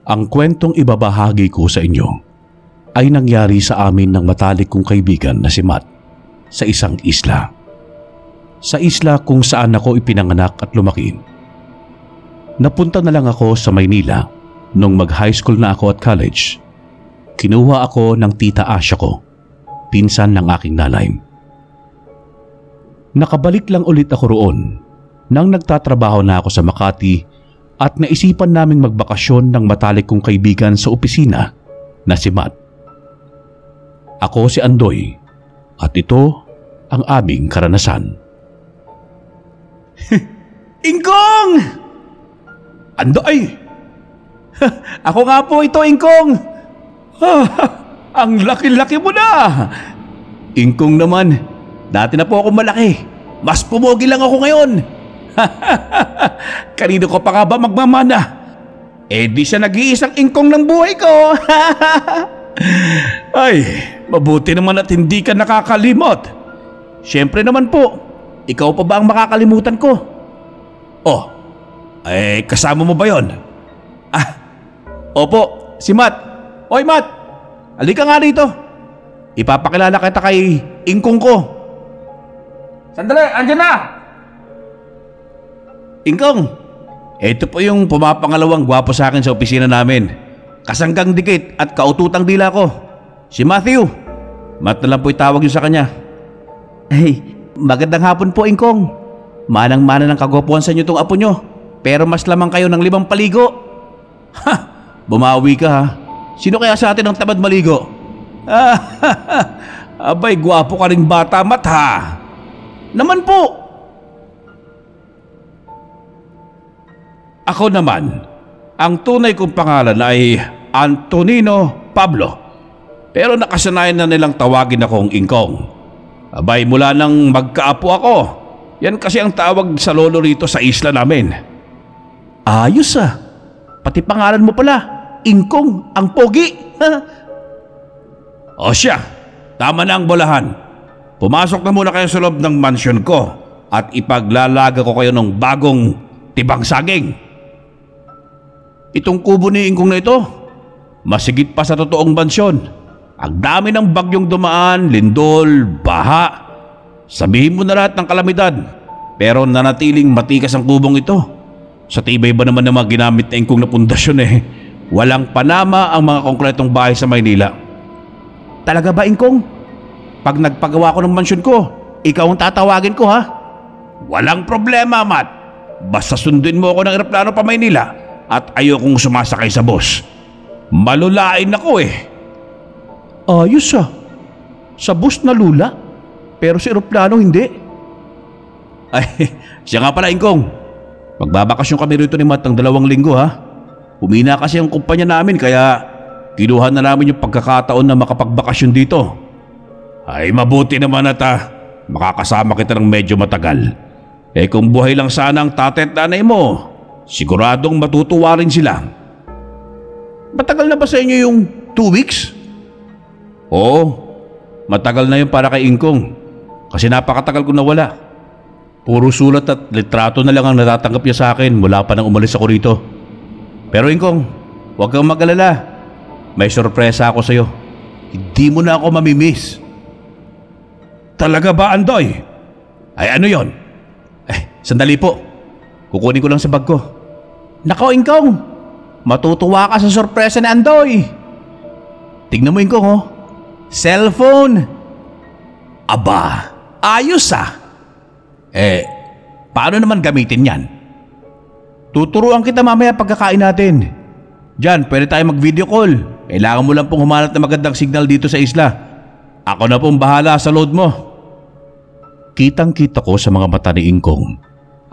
Ang kwentong ibabahagi ko sa inyo ay nangyari sa amin ng matalik kong kaibigan na si Matt sa isang isla. Sa isla kung saan ako ipinanganak at lumaki. Napunta na lang ako sa Maynila nung mag-high school na ako at college. Kinuha ako ng tita Asya ko, pinsan ng aking nanay. Nakabalik lang ulit ako roon nang nagtatrabaho na ako sa Makati at naisipan naming magbakasyon ng matalik kong kaibigan sa opisina na si Matt. Ako si Andoy at ito ang aming karanasan. Ingkong! Andoy! Ako nga po ito, Ingkong! Ang laki-laki mo na! Ingkong naman, dati na po ako malaki. Mas pumogi lang ako ngayon. Kanino ko pa nga ba magmamana? Eh di siya nag-iisang ingkong ng buhay ko. Ay, mabuti naman at hindi ka nakakalimot. Siyempre naman po, ikaw pa ba ang makakalimutan ko? Oh, eh kasama mo ba yon? Opo, si Matt. Oy Matt, halika nga dito. Ipapakilala kita kay ingkong ko. Sandali, andyan na! Ingkong, ito po yung pumapangalawang gwapo sa akin sa opisina namin. Kasanggang dikit at kaututang dila ko. Si Matthew. Matt na lang po itawag niyo sa kanya. Hey, magandang hapon po, Ingkong. Manang-mana ng kagwapuan sa inyo itong apo nyo. Pero mas lamang kayo ng 5 paligo. Ha! Bumawi ka ha. Sino kaya sa atin ang tamad maligo? Abay, gwapo ka ring bata, Matt ha. Naman po. Ako naman, ang tunay kong pangalan ay Antonino Pablo. Pero nakasanayan na nilang tawagin akong Ingkong. Abay, mula nang magkaapo ako, yan kasi ang tawag sa lolo rito sa isla namin. Ayos ah. Pati pangalan mo pala, Ingkong, ang pogi. O siya, tama na ang bolahan. Pumasok na muna kayo sa loob ng mansyon ko at ipaglalaga ko kayo ng bagong tibang saging. Itong kubo ni Ingkong na ito, masigit pa sa totoong mansyon. Ang dami ng bagyong dumaan, lindol, baha. Sabihin mo na lahat ng kalamidad, pero nanatiling matikas ang kubong ito. Sa tibay ba naman ng mga ginamit na Ingkong na pundasyon eh. Walang panama ang mga konkretong bahay sa Maynila. Talaga ba, Ingkong? Pag nagpagawa ko ng mansyon ko, ikaw ang tatawagin ko ha? Walang problema, Matt. Basta sundin mo ako ng eroplano pa Maynila at ayokong sumasakay sa bus. Malulain ako eh. Ayos ah. Sa bus na lula, pero sa eroplano hindi. Ay, siya nga pala, Ingkong. Magbabakasyon kami rito ni Matt ng 2 linggo ha. Humina kasi ang kumpanya namin kaya kinuha na namin yung pagkakataon na makapagbakasyon dito. Ay mabuti naman at makakasama kita ng medyo matagal. Eh kung buhay lang sana ang tatay at nanay mo, siguradong matutuwa rin sila. Matagal na ba sa inyo yung 2 weeks? Oo, matagal na yun para kay Ingkong. Kasi napakatagal ko nawala. Puro sulat at litrato na lang ang natatanggap niya sa akin mula pa nang umalis ako rito. Pero Ingkong, huwag kang mag-alala. May sorpresa ako sa'yo. Hindi mo na ako mamimiss. Talaga ba, Andoy? Ay ano yon? Sandali po. Kukunin ko lang sa bag ko. Nako, Ingkong. Matutuwa ka sa sorpresa ni Andoy. Tignan mo, Ingkong, oh. Cellphone. Aba, ayos ah. Paano naman gamitin yan? Tuturuan kita mamaya pagkakain natin. Diyan, pwede tayo mag-video call. Kailangan mo lang pong humanap ng magandang signal dito sa isla. Ako na pong bahala sa load mo. Kitang-kita ko sa mga mata ni Ingkong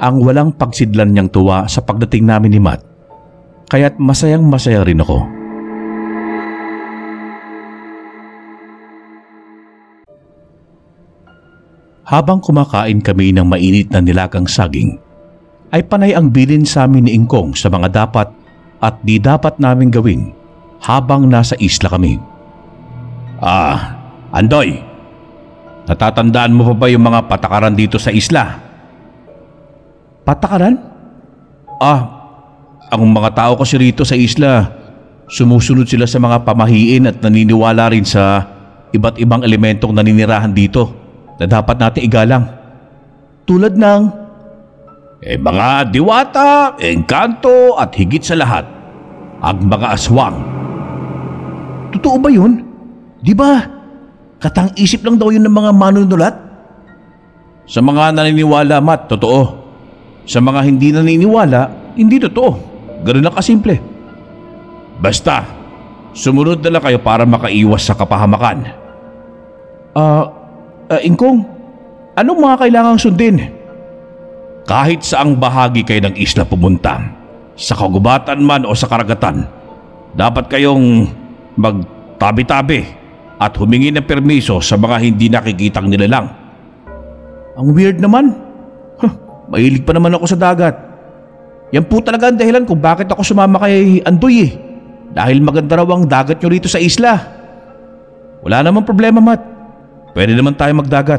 ang walang pagsidlan niyang tuwa sa pagdating namin ni Matt. Kaya't masayang-masaya rin ako. Habang kumakain kami ng mainit na nilagang saging, ay panay ang bilin sa amin ni Ingkong sa mga dapat at di dapat namin gawin habang nasa isla kami. Andoy, natatandaan mo pa ba yung mga patakaran dito sa isla? Patakaran? Ang mga tao kasi rito sa isla, Sumusunod sila sa mga pamahiin at naniniwala rin sa iba't ibang elementong naninirahan dito na dapat natin igalang. Tulad ng... Mga diwata, engkanto at higit sa lahat, ang mga aswang. Totoo ba yun? Di ba katang-isip lang daw yun ng mga manunulat? Sa mga naniniwala, Matt, totoo. Sa mga hindi naniniwala, hindi totoo. Ganun lang kasimple. Basta, sumunod na lang kayo para makaiwas sa kapahamakan. Ingkong, anong mga kailangang sundin? Kahit saang bahagi kayo ng isla pumunta, sa kagubatan man o sa karagatan, dapat kayong magtabi-tabi at humingi ng permiso sa mga hindi nakikitang nilalang. Ang weird naman. Mahilig pa naman ako sa dagat. Yan po talaga ang dahilan kung bakit ako sumama kay Andoy eh. Dahil maganda raw ang dagat nyo rito sa isla. Wala namang problema, Matt. Pwede naman tayo magdagat.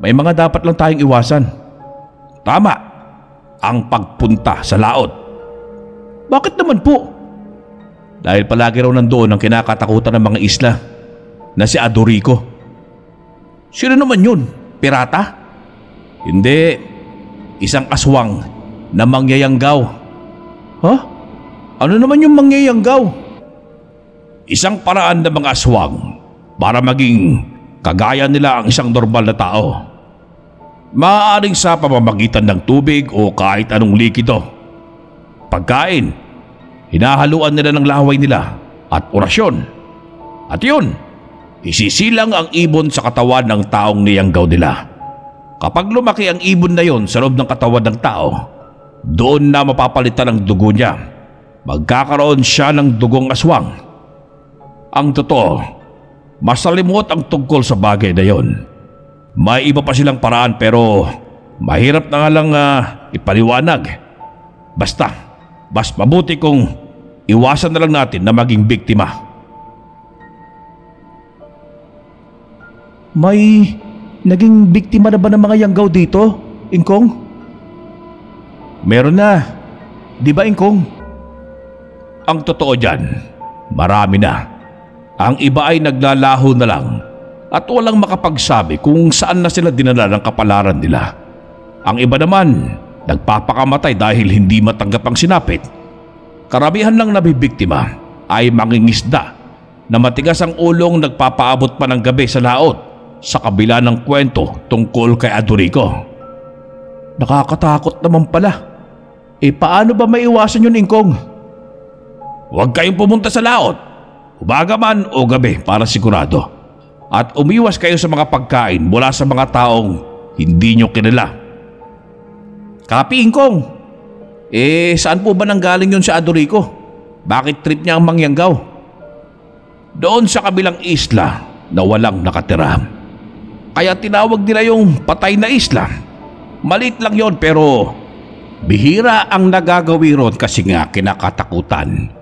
May mga dapat lang tayong iwasan. Tama, ang pagpunta sa laot. Bakit naman po? Dahil palagi raw nandoon ang kinakatakutan ng mga isla na si Adorico. Sino naman yun? Pirata? Hindi, isang aswang na mangyayanggaw. Ha? Ano naman yung mangyayanggaw? Isang paraan ng mga aswang para maging kagaya nila ang isang normal na tao. Maaaring sa pamamagitan ng tubig o kahit anong likido. Pagkain, hinahaluan nila ng laway nila at orasyon. At yun, isisilang ang ibon sa katawan ng taong niyanggaw nila. Kapag lumaki ang ibon na yon sa loob ng katawan ng tao, doon na mapapalitan ang dugo niya. Magkakaroon siya ng dugong aswang. Ang totoo, masalimot ang tungkol sa bagay na yon. May iba pa silang paraan pero mahirap na nga lang ipaliwanag. Basta, mas mabuti kung iwasan na lang natin na maging biktima. May naging biktima na ba ng mga yanggaw dito, Ingkong? Meron na. Di ba, Ingkong? Ang totoo dyan, marami na. Ang iba ay naglalaho na lang at walang makapagsabi kung saan na sila dinala ng kapalaran nila. Ang iba naman, nagpapakamatay dahil hindi matanggap ang sinapit. Karamihan lang nabibiktima ay mangingisda na matigas ang ulong nagpapaabot pa ng gabi sa laot sa kabila ng kwento tungkol kay Adorico. Nakakatakot naman pala. Paano ba maiwasan yun, Ingkong? Huwag kayong pumunta sa laot, umaga man o gabi para sigurado. At umiwas kayo sa mga pagkain mula sa mga taong hindi nyo kilala. Kapi, Ingkong. Saan po ba nanggaling yun sa Adorico? Bakit trip niya ang mangyanggaw? Doon sa kabilang isla na walang nakatira. Kaya tinawag nila yung patay na isla. Maliit lang yon pero bihira ang nagagawi ron kasi nga kinakatakutan.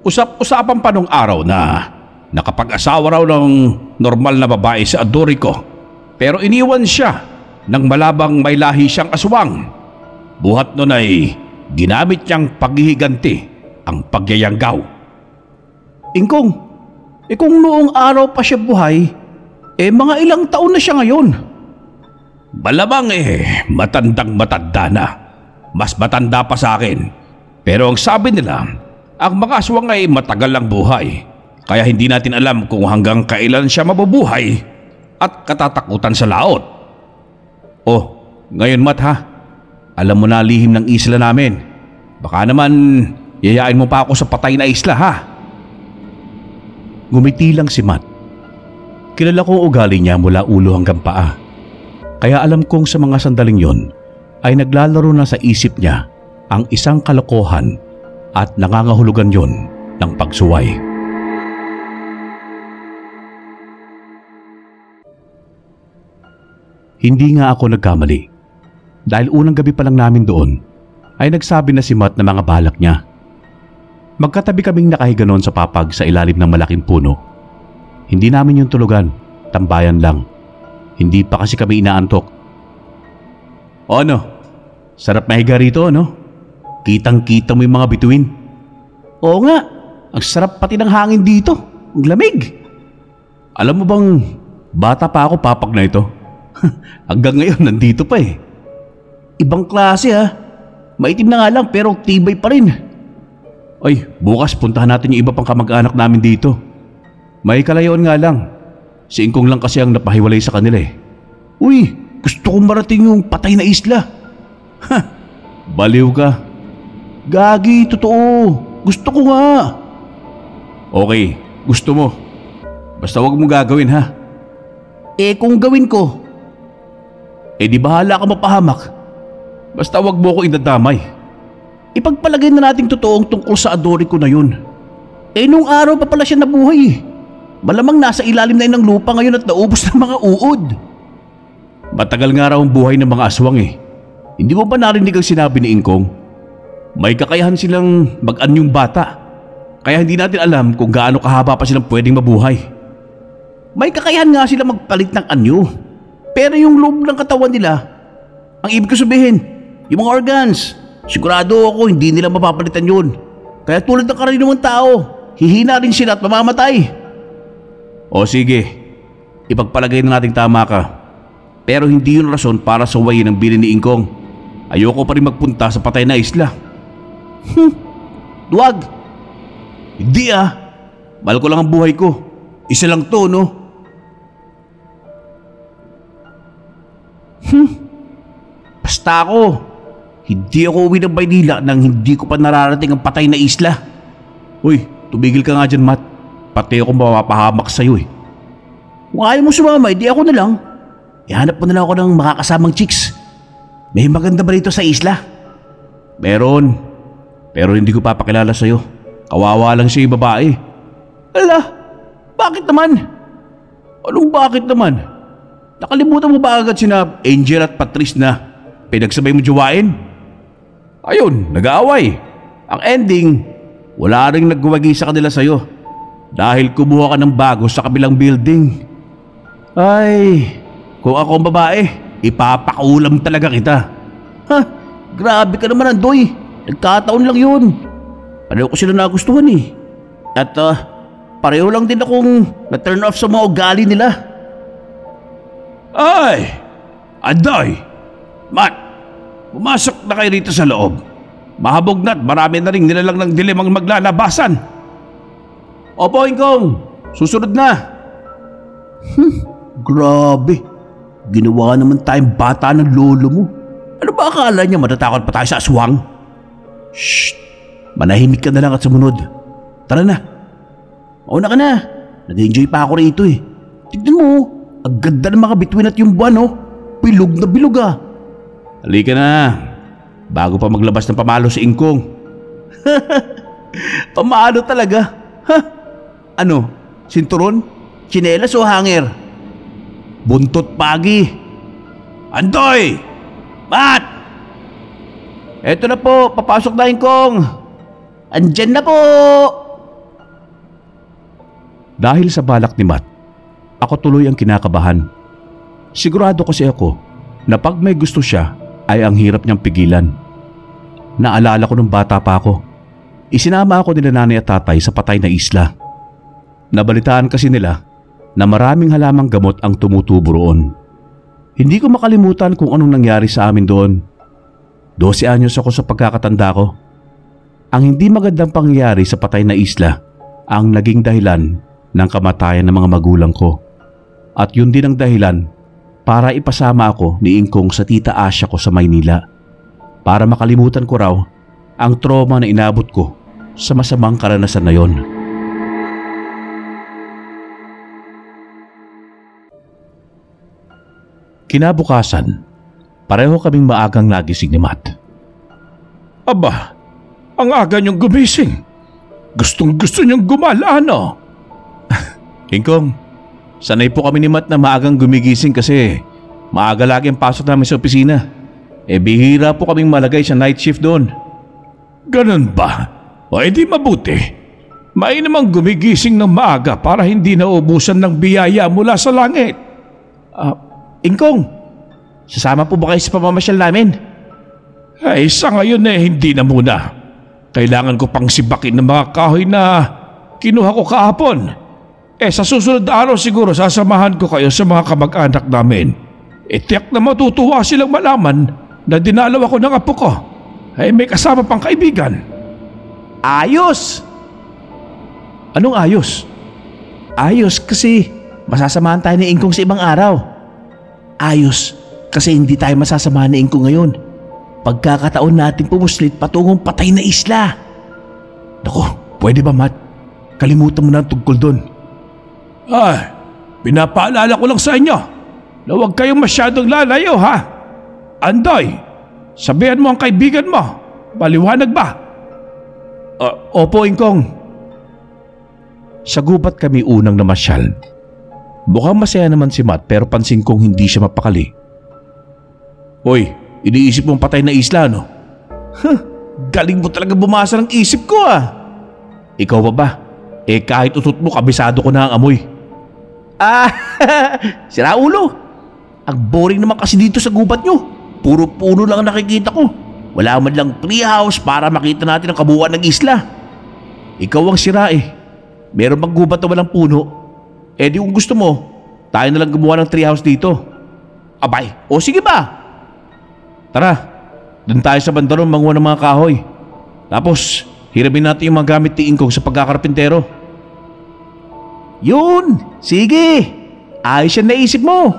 Usap-usapan pa nung araw na nakapag-asawa raw ng normal na babae si Adorico pero iniwan siya nang malabang may lahi siyang aswang. Buhat nun ay ginamit niyang paghihiganti ang pagyayanggaw. Ingkong, kung noong araw pa siya buhay, mga ilang taon na siya ngayon? Malamang matandang-matanda na. Mas matanda pa sa akin. Pero ang sabi nila, ang mga aswang ay matagal ang buhay. Kaya hindi natin alam kung hanggang kailan siya mabubuhay at katatakutan sa laot. Oh, ngayon Matt ha, alam mo na lihim ng isla namin. Baka naman yayain mo pa ako sa patay na isla ha. Ngumiti lang si Matt. Kilala ko ugali niya mula ulo hanggang paa. Kaya alam kong sa mga sandaling yon ay naglalaro na sa isip niya ang isang kalokohan at nangangahulugan yon ng pagsuway. Hindi nga ako nagkamali. Dahil unang gabi pa lang namin doon, ay nagsabi na si Matt na mga balak niya. Magkatabi kaming nakahiga noon sa papag sa ilalim ng malaking puno. Hindi namin yung tulugan, tambayan lang. Hindi pa kasi kami inaantok. O ano? Sarap mahiga rito, no? Kitang-kita mo yung mga bituin. Oo nga, Ang sarap pati ng hangin dito. Ang lamig. Alam mo bang bata pa ako papag na ito? Hanggang ngayon nandito pa eh. Ibang klase ha. Maitim na nga lang pero tibay pa rin. Ay, bukas puntahan natin yung iba pang kamag-anak namin dito. May kalayuan nga lang. Si Ingkong lang kasi ang napahiwalay sa kanila eh. Uy, gusto kong marating yung patay na isla. Ha, baliw ka. Gagi, totoo. Gusto ko nga. Okay, gusto mo. Basta wag mong gagawin ha. Eh kung gawin ko, di bahala ka mapahamak. Basta wag mo ko idadamay. Ipagpalagay na nating totoong tungkol sa Adori ko na yun. Nung araw pa pala siya nabuhay eh. Malamang nasa ilalim na yun ng lupa ngayon at naubos ng mga uod. Matagal nga raw ang buhay ng mga aswang eh. Hindi mo ba narinig ang sinabi ni Ingkong? May kakayahan silang mag-anyong bata. Kaya hindi natin alam kung gaano kahaba pa silang pwedeng mabuhay. May kakayahan nga silang magpalit ng anyo. Pero yung loob ng katawan nila, ang ibig ko sabihin, yung mga organs, sigurado ako hindi nila mapapalitan yun. Kaya tulad ng karaniwang tao, hihina rin sila at mamamatay. O sige, ipagpalagay na nating tama ka. Pero hindi yun rason para sawayin ang bilin ni Ingkong. Ayoko pa rin magpunta sa patay na isla. Duwag. Hindi ah. Mahal ko lang ang buhay ko. Isa lang to, no? Basta ako, hindi ako uwi ng Maynila nang hindi ko pa nararating ang patay na isla. Uy, tumigil ka nga dyan, Matt. Pati ako mapapahamak sa'yo eh. Kung ayaw mo sumama, di ako na lang. Ihanap mo na lang ako ng makakasamang chicks. May maganda ba rito sa isla? Meron. Pero hindi ko papakilala sa'yo. Kawawa lang siya yung babae. Ala, bakit naman? Anong bakit naman? Nakalimutan mo ba agad sina Angel at Patrice na pinagsabay mo jowain? Ayun, nag-aaway. Ang ending, wala ring nagwagi sa kanila sa'yo. Dahil kumuha ka ng bago sa kabilang building. Ay, kung ako ang babae, ipapakulam talaga kita. Ha, grabe ka naman, Andoy. Nagkataon lang yun. Pareho ko sila nagustuhan eh. At pareho lang din akong na-turn off sa mga ugali nila. Ay, Andoy, Matt, pumasok na kayo rito sa loob. Mahabog na't marami na rin nilalang ng dilemang maglalabasan. Opo, Ingkong. Susunod na. Grabe. Ginawa naman tayong bata ng lolo mo. Ano ba akala niya matatakot pa tayo sa aswang? Shh. Manahimik ka na lang at sumunod. Tara na. Mauna ka na. Nag-enjoy pa ako rito eh. Tignan mo. Ang ganda ng mga bituin at yung buwan oh. Bilog na bilog ah. Halika na. Bago pa maglabas ng pamalo si Ingkong. Pamalo talaga. Ha? Ano? Sinturon? Tsinelas o hanger? Buntot pagi. Andoy! Matt! Eto na po, papasok na Ingkong. Andyan na po! Dahil sa balak ni Matt, ako tuloy ang kinakabahan. Sigurado kasi ako na pag may gusto siya ay ang hirap niyang pigilan. Naalala ko nung bata pa ako. Isinama ako nila nanay at tatay sa patay na isla. Nabalitaan kasi nila na maraming halamang gamot ang tumutubo roon. Hindi ko makalimutan kung anong nangyari sa amin doon. 12 anyos ako sa pagkakatanda ko. Ang hindi magandang pangyayari sa patay na isla ang naging dahilan ng kamatayan ng mga magulang ko. At yun din ang dahilan para ipasama ako ni Ingkong sa tita Asya ko sa Maynila. Para makalimutan ko raw ang trauma na inabot ko sa masamang karanasan na yon. Kinabukasan, pareho kaming maagang nagising ni Matt. Aba, ang aga niyong gumising. Gustong gusto niyong gumala, no? Ingkong, sanay po kami ni Matt na maagang gumigising kasi maaga lagi ang pasok namin sa opisina. Bihira po kaming malagay sa night shift doon. Ganun ba? O edi mabuti. Mainamang gumigising ng maaga para hindi naubusan ng biyaya mula sa langit. Ingkong, sasama po ba kayo sa pamamasyal namin? Ay, sa ngayon hindi na muna. Kailangan ko pang sibakin ng mga kahoy na kinuha ko kahapon. Sa susunod na araw siguro sasamahan ko kayo sa mga kamag-anak namin. Tiyak na matutuwa silang malaman na dinalaw ako ng apo ko. May kasama pang kaibigan. Ayos! Anong ayos? Ayos kasi masasamahan tayo ni Ingkong sa ibang araw. Ayos kasi hindi tayo masasamahan ni Ingkong ngayon. Pagkakataon natin pumuslit patungong patay na isla. Naku, pwede ba, Matt? Kalimutan mo na ang tungkol doon. Pinapaalala ko lang sa inyo na huwag kayong masyadong lalayo, ha? Andoy, sabihan mo ang kaibigan mo. Maliwanag ba? Opo, Ingkong. Sa gubat kami unang namasyal. Mukhang masaya naman si Matt pero pansin kong hindi siya mapakali. Hoy, iniisip mong patay na isla, no? Galing mo talaga bumasa ng isip ko, Ikaw pa ba? Kahit utot mo, kabisado ko na ang amoy. Sira ulo. Ang boring naman kasi dito sa gubat nyo. Puro puno lang ang nakikita ko. Wala man lang treehouse para makita natin ang kabuuan ng isla. Ikaw ang sira Meron bang gubat na walang puno? Di kung gusto mo, tayo na lang gumawa ng treehouse dito. Abay, sige ba? Tara, dun tayo sa bandaron manguha ng mga kahoy. Tapos, hiramin natin yung mga gamit ni Ingkong sa pagkakarpintero. Yun! Sige! Ayos yan naisip mo!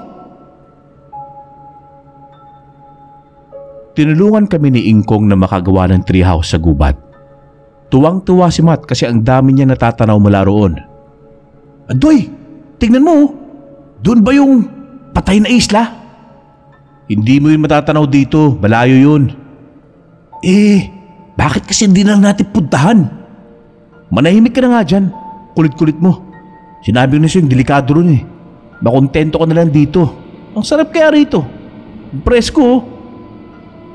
Tinulungan kami ni Ingkong na makagawa ng treehouse sa gubat. Tuwang-tuwa si Matt kasi ang dami niya natatanaw mula roon. Andoy, tingnan mo! Doon ba yung patay na isla? Hindi mo yun matatanaw dito, malayo yun. Bakit kasi hindi na natin puntahan? Manahimik ka na nga dyan, kulit-kulit mo. Sinabi ko na sa'yo yung delikado ron Makontento ka na lang dito. Ang sarap kaya rito. Presko.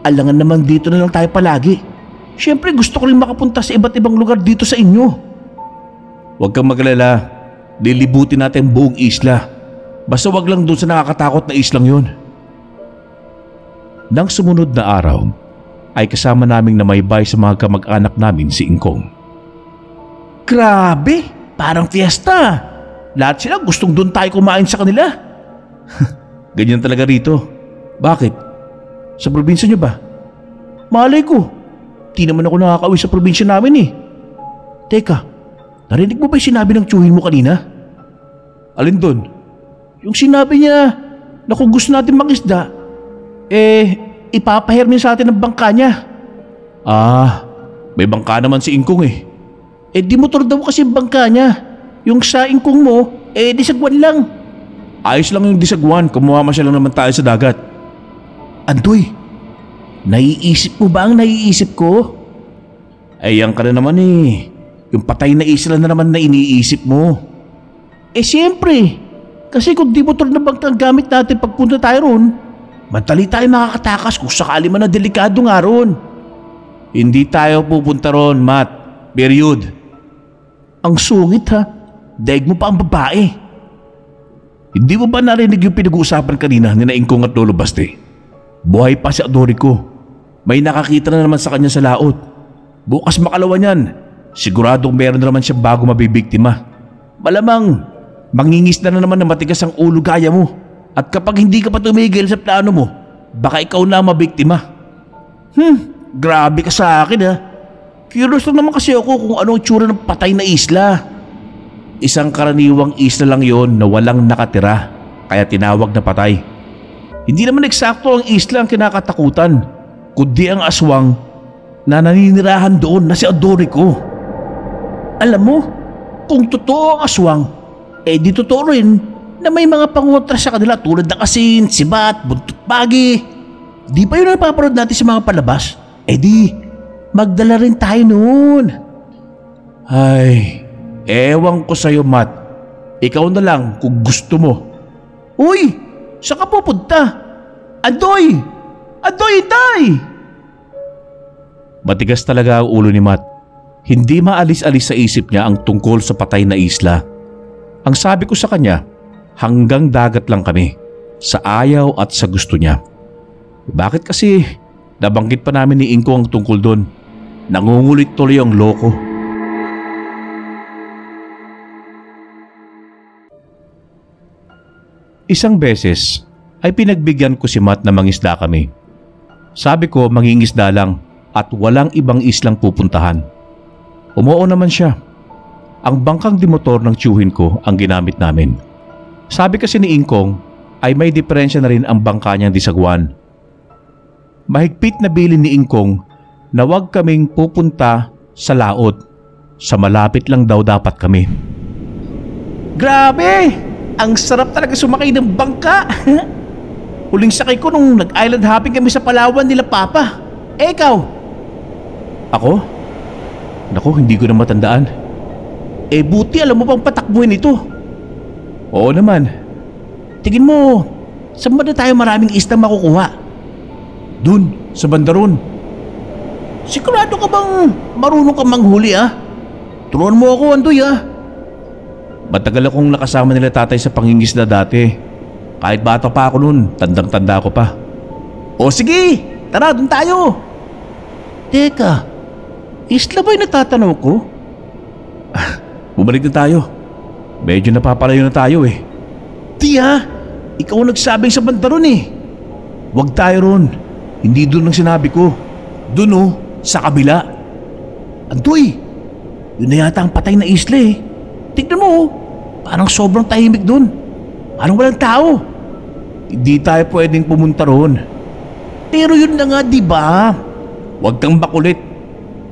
Alangan naman dito na lang tayo palagi. Siyempre gusto ko rin makapunta sa iba't ibang lugar dito sa inyo. Huwag kang magalala. Lilibutin natin buong isla. Basta wag lang doon sa nakakatakot na islang yun. Nang sumunod na araw, ay kasama naming namaybay sa mga kamag-anak namin si Ingkong. Grabe! Parang fiesta! Lahat sila gustong doon tayo kumain sa kanila. Ganyan talaga rito. Bakit? Sa probinsya niyo ba? Malay ko. Di naman ako nakakauwi sa probinsya namin Teka, narinig mo ba yung sinabi ng tiyuhin mo kanina? Alin doon? Yung sinabi niya na kung gusto natin mangisda, ipapahermin sa atin ang bangka niya. May bangka naman si Ingkong Di motor daw kasi ang bangka niya. Yung sa Ingkong mo, disagwan lang. Ayos lang yung disagwan, kumuha siya lang naman tayo sa dagat. Andoy, naiisip mo ba ang naiisip ko? Yan ka na naman Yung patay na isla na naman na iniisip mo. Siyempre. Kasi kung di motor na bangka ang gamit natin pagpunta tayo ron, madali tayo makakatakas kung sakali man na delikado nga ron. Hindi tayo pupunta ron, Matt. Period. Ang sungit ha. Daig mo pa ang babae. Hindi mo ba narinig yung pinag-uusapan kanina ni Ingkong at Lolo Baste? Buhay pa si Adorico. May nakakita na naman sa kanya sa laot. Bukas makalawa niyan. Siguradong meron na naman siya bago mabibiktima. Malamang, mangingisda na naman na matigas ang ulo gaya mo. At kapag hindi ka pa tumigil sa plano mo, baka ikaw na mabiktima. Grabe ka sa akin ha. Curious lang naman kasi ako kung anong tsura ng patay na isla. Isang karaniwang isla lang yon na walang nakatira, kaya tinawag na patay. Hindi naman eksakto ang isla ang kinakatakutan, kundi ang aswang na naninirahan doon na si Adorico. Alam mo, kung totoo ang aswang, di totoo rin na may mga pangontra sa kanila tulad ng asin, sibat, buntot bagi. Di ba yun ang napapanood natin sa mga palabas? Di, magdala rin tayo noon. Ay, ewan ko sa'yo, Matt. Ikaw na lang kung gusto mo. Uy, saan ka pupunta? Adoy! Adoy, tay! Matigas talaga ang ulo ni Matt. Hindi maalis-alis sa isip niya ang tungkol sa patay na isla. Ang sabi ko sa kanya, hanggang dagat lang kami, sa ayaw at sa gusto niya. Bakit kasi nabanggit pa namin ni Ingkong ang tungkol doon? Nangungulit tuloy ang loko. Isang beses ay pinagbigyan ko si Matt na mangisda kami. Sabi ko mangingisda lang at walang ibang islang pupuntahan. Umuo naman siya. Ang bangkang dimotor ng tiyuhin ko ang ginamit namin. Sabi kasi ni Ingkong ay may diferensya na rin ang bangka niyang disagwan. Mahigpit na bilin ni Ingkong na huwag kaming pupunta sa laot. Sa malapit lang daw dapat kami. Grabe! Ang sarap talaga sumakay ng bangka. Huling sakay ko nung nag-island hopping kami sa Palawan nila Papa. Ikaw? Ako? Naku, hindi ko na matandaan. Buti alam mo pang patakbuhin ito. Oo naman. Tingin mo, saan ba na tayo maraming isda makukuha? Dun, sa banda ron. Sigurado ka bang marunong kang manghuli Turuan mo ako, Andoy Matagal akong nakasama nila tatay sa pangingisda dati. Kahit bata pa ako noon, tandang-tanda ko pa. O sige, tara dun tayo. Teka, isla ba yung natatanaw ko? Bumalik na tayo. Medyo napapalayo na tayo eh. Di ikaw ang nagsabing sa banda ron Huwag tayo ron. Hindi dun ang sinabi ko. Dun sa kabila. Andoy, yun na yata ang patay na isla Tignan mo parang sobrang tahimik dun. Parang walang tao. Hindi tayo pwedeng pumunta ron. Pero yun na nga, di ba? Huwag kang bakulit.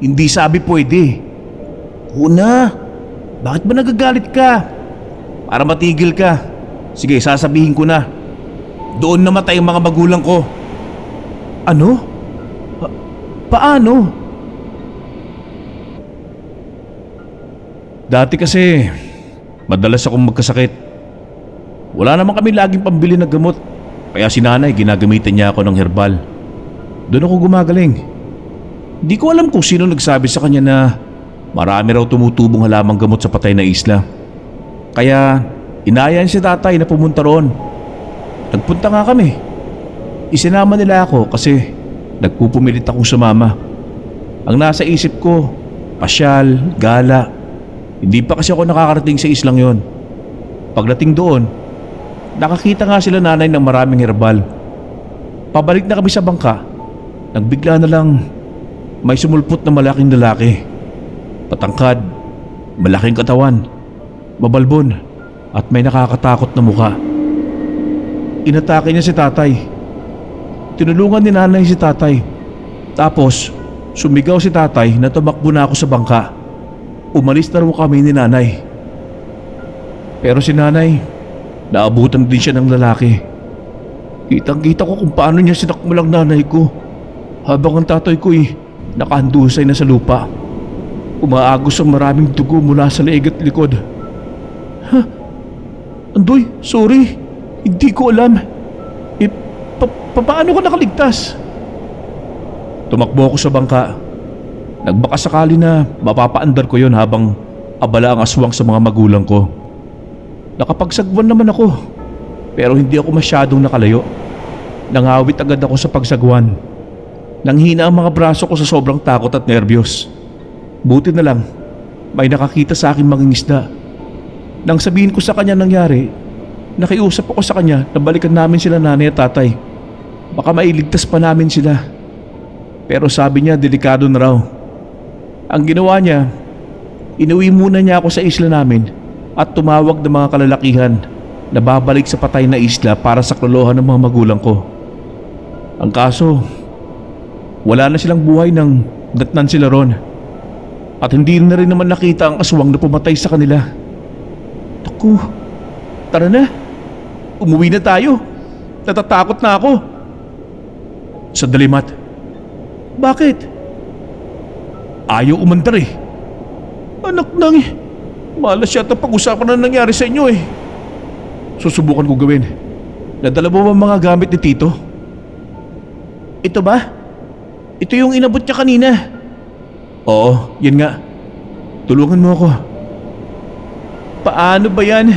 Hindi sabi pwede. Una, bakit ba nagagalit ka? Para matigil ka. Sige, sasabihin ko na. Doon namatay ang mga magulang ko. Ano? Paano? Dati kasi, madalas akong magkasakit. Wala naman kami laging pambili ng gamot. Kaya si nanay ginagamitan niya ako ng herbal. Doon ako gumagaling. Di ko alam kung sino nagsabi sa kanya na marami raw tumutubong halamang gamot sa patay na isla. Kaya inayan si tatay na pumunta roon. Nagpunta nga kami. Isinama nila ako kasi nagpupumilit akong sumama. Ang nasa isip ko, pasyal, gala. Hindi pa kasi ako nakakarating sa islang yon. Pagdating doon, nakakita nga sila nanay ng maraming herbal. Pabalik na kami sa bangka, nagbigla na lang may sumulpot na malaking lalaki. Patangkad, malaking katawan, mabalbon at may nakakatakot na mukha. Inatake niya si tatay. Tinulungan ni nanay si tatay. Tapos sumigaw si tatay na tumakbo na ako sa bangka. Umalis na raw kami ni nanay. Pero si nanay, naabutan din siya ng lalaki. Kitang-kita ko kung paano niya sinakmulang nanay ko habang ang tatay ko'y nakahandusay na sa lupa. Umaagos ang maraming dugo mula sa leeg at likod. Andoy, sorry. Hindi ko alam. Paano ko nakaligtas? Tumakbo ako sa bangka. Nagbaka sakali na mapapaandar ko yon habang abala ang aswang sa mga magulang ko. Nakapagsagwan naman ako, pero hindi ako masyadong nakalayo. Nangawit agad ako sa pagsagwan. Nanghina ang mga braso ko sa sobrang takot at nerbiyos. Buti na lang, may nakakita sa akin mangingisda. Nang sabihin ko sa kanya nangyari, nakiusap ako sa kanya na balikan namin sila nanay at tatay. Baka mailigtas pa namin sila. Pero sabi niya delikado na raw. Ang ginawa niya, inuwi muna niya ako sa isla namin at tumawag ng mga kalalakihan na babalik sa patay na isla para sa klolohan ng mga magulang ko. Ang kaso, wala na silang buhay nang datnan sila ron. At hindi na rin naman nakita ang aswang na pumatay sa kanila. Naku, tara na. Umuwi na tayo. Natatakot na ako. Sandali, Matt. Bakit? Ayaw umandar eh. Anak nang malas yata pag-usapan na nangyari sa inyo eh. Susubukan ko gawin. Nadala mo ba mga gamit ni Tito? Ito ba? Ito yung inabot niya kanina. Oo, yan nga. Tulungan mo ako. Paano ba yan?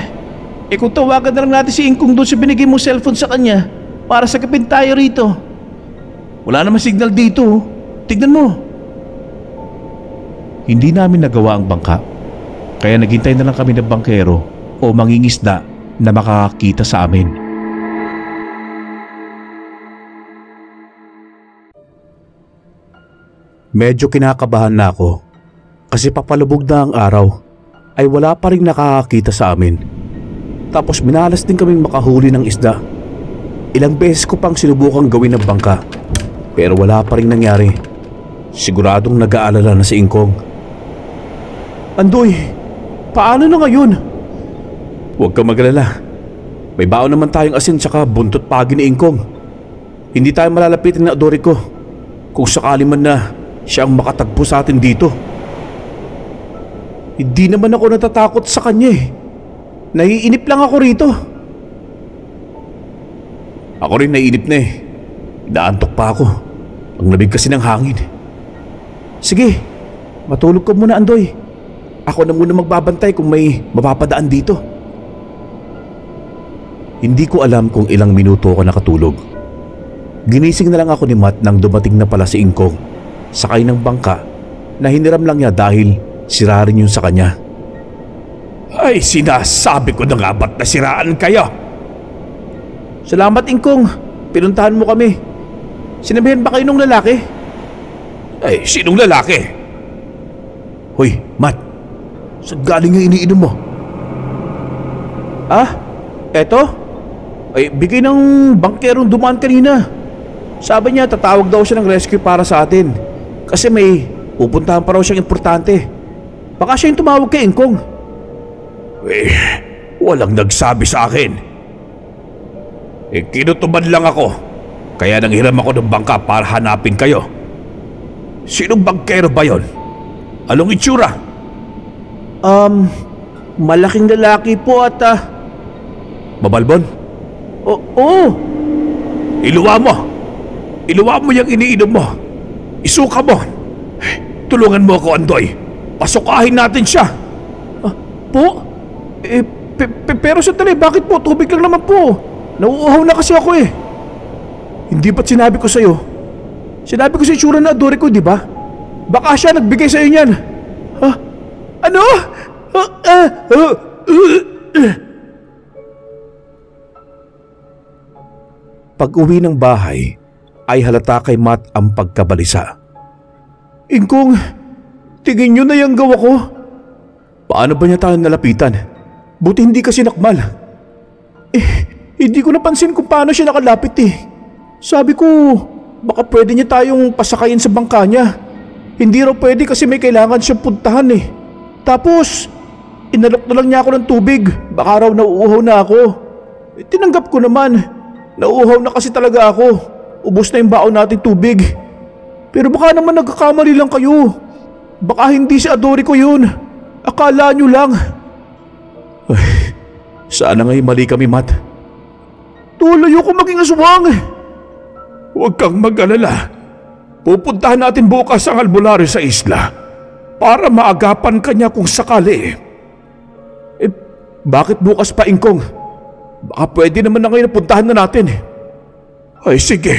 Kung tawagan na lang natin si Ingkong doon sa binigay mong cellphone sa kanya para sagapin tayo rito. Wala naman signal dito. Tignan mo. Hindi namin nagawa ang bangka. Kaya naghintay na lang kami ng bangkero o mangingisda na makakakita sa amin. Medyo kinakabahan na ako kasi papalubog na ang araw ay wala pa rin nakakakita sa amin. Tapos minalas din kaming makahuli ng isda. Ilang beses ko pang sinubukang gawin ng bangka pero wala pa rin nangyari. Siguradong nag-aalala na si Ingkong. Andoy, paano na ngayon? Huwag kang magalala. May baon naman tayong asin tsaka buntot pagi ni Ingkong. Hindi tayo malalapitin na Adore ko kung sakali man na siya ang makatagpo sa atin dito. Hindi naman ako natatakot sa kanya eh. Naiinip lang ako rito. Ako rin naiinip na eh. Inaantok pa ako. Ang lamig kasi ng hangin. Sige, matulog ka muna Andoy. Ako na muna magbabantay kung may mapapadaan dito. Hindi ko alam kung ilang minuto ako nakatulog. Ginising na lang ako ni Matt nang dumating na pala si Ingkong, sakay ng bangka na hiniram lang niya dahil sira rin yun sa kanya. Ay, sinasabi ko na nga ba't nasiraan kayo? Salamat Ingkong, pinuntahan mo kami. Sinabihan ba kayo nung lalaki? Ay, sinong lalaki? Hoy, Matt, saan galing yung iniinom mo? Ah, eto? Ay, bigay ng bangkerong dumaan kanina. Sabi niya tatawag daw siya ng rescue para sa atin kasi may pupuntahan pa raw siyang importante. Baka siya yung tumawag kay Ingkong. Eh, walang nagsabi sa akin. Eh, kinutuban lang ako. Kaya nanghiram ako ng bangka para hanapin kayo. Sinong bangkero ba yon? Anong itsura? Malaking lalaki po at Mabalbon? Oo. Iluwa mo. Iluwa mo yung iniinom mo. Isuka mo. Tulungan mo ako, Andoy. Pasukahin natin siya. Po? Pero sandali, bakit po? Tubig lang naman po. Nauuhaw na kasi ako eh. Hindi ba't sinabi ko sa'yo? Sinabi ko sa itsura na Adore ko, di ba? Baka siya nagbigay sa'yo niyan. Ano? Pag-uwi ng bahay, ay halata kay Matt ang pagkabalisa. Ingkong, tingin nyo na yung gawa ko. Paano ba niya tayo nalapitan? Buti hindi kasi nakmal. Hindi ko napansin kung paano siya nakalapit eh. Sabi ko, baka pwede niya tayong pasakayin sa bangka niya. Hindi raw pwede kasi may kailangan siyang puntahan eh. Tapos, inalok na lang niya ako ng tubig. Baka raw nauuhaw na ako. Tinanggap ko naman. Nauuhaw na kasi talaga ako. Ubos na yung baon natin tubig. Pero baka naman nagkakamali lang kayo. Baka hindi si Adore ko yun. Akala nyo lang. Ay, sana nga'y mali kami, Matt. Tuloy ako maging aswang. Huwag kang mag-alala. Pupuntahan natin bukas ang albularyo sa isla para maagapan ka niya kung sakali. Bakit bukas pa, Ingkong? Baka pwede naman na ngayon puntahan na natin. Ay sige,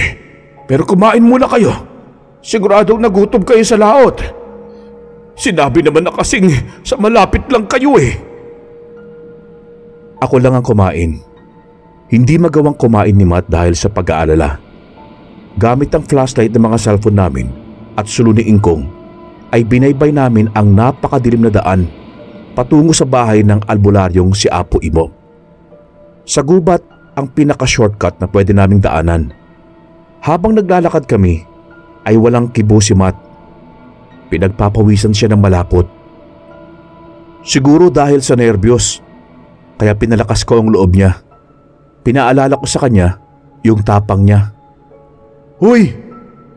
pero kumain muna kayo. Siguradong nagutom kayo sa laot. Sinabi naman na kasing sa malapit lang kayo eh. Ako lang ang kumain. Hindi magawang kumain ni Matt dahil sa pag-aalala. Gamit ang flashlight ng mga cellphone namin at sulo ni Ingkong, ay binaybay namin ang napakadilim na daan patungo sa bahay ng albularyong si Apo Imo. Sa gubat ang pinaka-shortcut na pwede naming daanan. Habang naglalakad kami, ay walang kibo si Matt. Pinagpapawisan siya ng malapot. Siguro dahil sa nervyos, kaya pinalakas ko ang loob niya. Pinaalala ko sa kanya yung tapang niya. Hoy!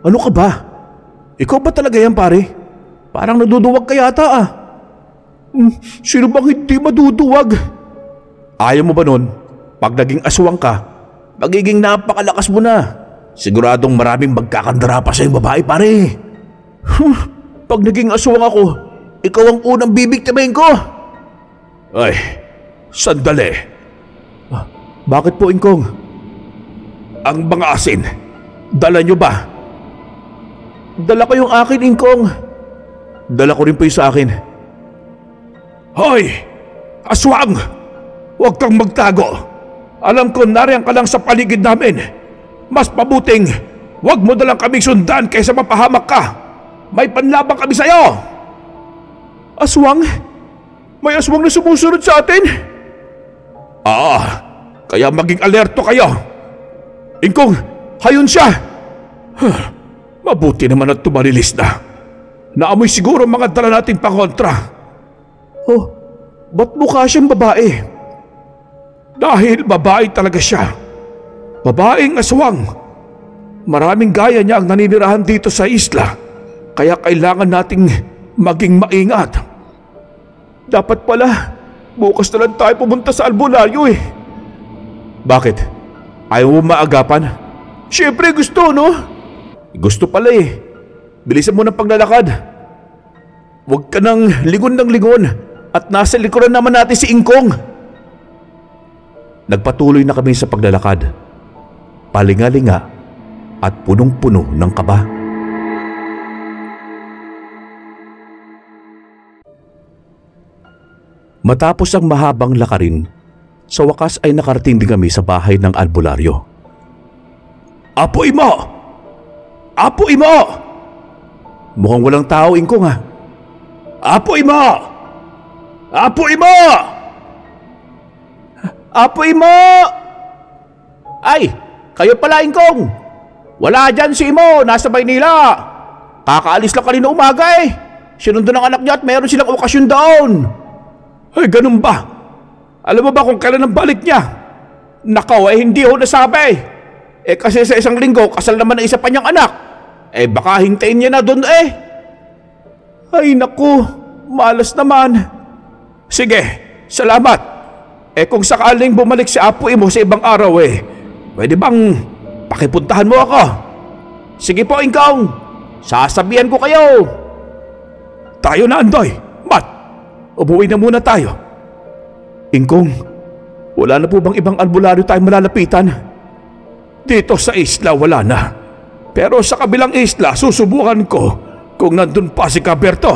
Ano ka ba? Ikaw ba talaga yan, pare? Parang naduduwag ka yata ah. Sino bang hindi maduduwag? Ayaw mo ba nun? Pag naging aswang ka, magiging napakalakas mo na. Siguradong maraming magkakandara pa sa yung babae, pare. Pag naging aswang ako, ikaw ang unang bibiktimahin ko. Ay, sandali. Bakit po, Ingkong? Ang mga asin, dala nyo ba? Dala ko yung akin, Ingkong. Dala ko rin po yung sa akin. Hoy! Aswang! Huwag kang magtago. Alam ko nariyan ka lang sa paligid namin. Mas mabuting huwag mo na lang kaming sundan kaysa mapahamak ka. May panlaban kami sa'yo! Aswang? May aswang na sumusunod sa atin? Kaya maging alerto kayo. Ingkong, hayon siya! Mabuti naman at tumalilis na. Naamoy siguro ang mga dala nating pangontra. Oh, ba't mukha siyang babae? Dahil babae talaga siya. Babaeng aswang. Maraming gaya niya ang naninirahan dito sa isla. Kaya kailangan nating maging maingat. Dapat pala, bukas na lang tayo pumunta sa albularyo eh. Bakit? Ayaw mo maagapan? Siyempre gusto, no? Gusto pala eh. Bilisan mo ng paglalakad. Huwag ka nang lingon ng lingon at nasa likuran naman natin si Ingkong. Nagpatuloy na kami sa paglalakad. Palinga-linga at punong-puno ng kaba. Matapos ang mahabang lakarin, sa wakas ay nakarating din kami sa bahay ng albularyo. Apo Imo! Apo Imo! Mukhang walang tao, Ingkong ha. Apo Imo! Apo Imo! Apo Imo! Ay, kayo pala, Ingkong. Wala dyan si Imo, nasa Maynila. Kakaalis lang kanina umaga eh. Sinundo ng anak niya at meron silang okasyon doon. Ay, ganun ba? Alam mo ba kung kailan ang balik niya? Nakaw, hindi ho nasabi. Kasi sa isang linggo, kasal naman ng isa pa niyang anak. Baka hintayin niya na doon eh. Ay, naku, malas naman. Sige, salamat. Kung sakaling bumalik si Apo Imo sa ibang araw pwede bang pakipuntahan mo ako? Sige po, Ingkong. Sasabihan ko kayo. Tayo na, Andoy. Mat, umuwi na muna tayo. Ingkong, wala na po bang ibang albularyo tayong malalapitan? Dito sa isla wala na. Pero sa kabilang isla susubukan ko kung nandun pa si Caberto.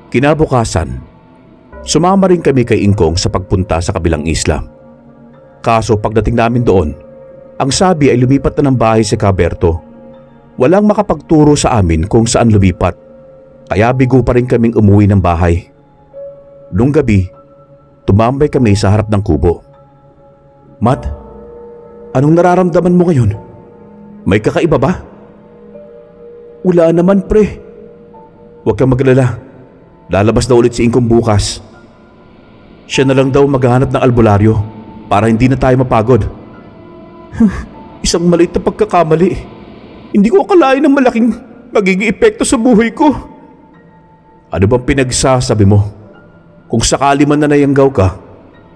Kinabukasan, sumama rin kami kay Ingkong sa pagpunta sa kabilang isla. Kaso pagdating namin doon, ang sabi ay lumipat na ng bahay si Caberto. Walang makapagturo sa amin kung saan lumipat, kaya bigo pa rin kaming umuwi ng bahay. Nung gabi, tumambay kami sa harap ng kubo. Mat, anong nararamdaman mo ngayon? May kakaiba ba? Wala naman, pre. Huwag kang maglala. Lalabas na ulit si Ingkong bukas. Siya na lang daw maghahanap ng albularyo para hindi na tayo mapagod. Isang maliit na pagkakamali. Hindi ko akalain ng malaking magiging epekto sa buhay ko. Ano bang pinagsasabi mo? Kung sakali man na nayanggaw ka,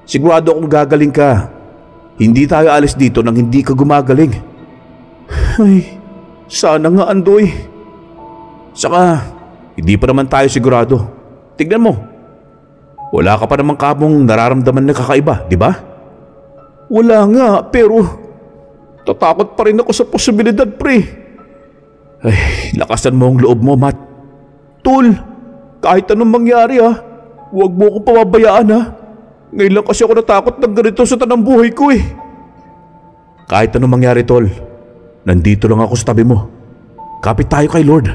sigurado akong gagaling ka. Hindi tayo alis dito nang hindi ka gumagaling. Ay, sana nga, Andoy. Saka, hindi pa naman tayo sigurado. Tignan mo. Wala ka pa namang kamong nararamdaman na kakaiba, di ba? Wala nga, pero tatakot pa rin ako sa posibilidad, pre. Ay, lakasan mo ang loob mo, Matt. Tol, kahit anong mangyari huwag mo akong pababayaan ha. Ngayon lang kasi ako natakot ng ganito sa tanang buhay ko eh. Kahit anong mangyari, Tol, nandito lang ako sa tabi mo. Kapit tayo kay Lord.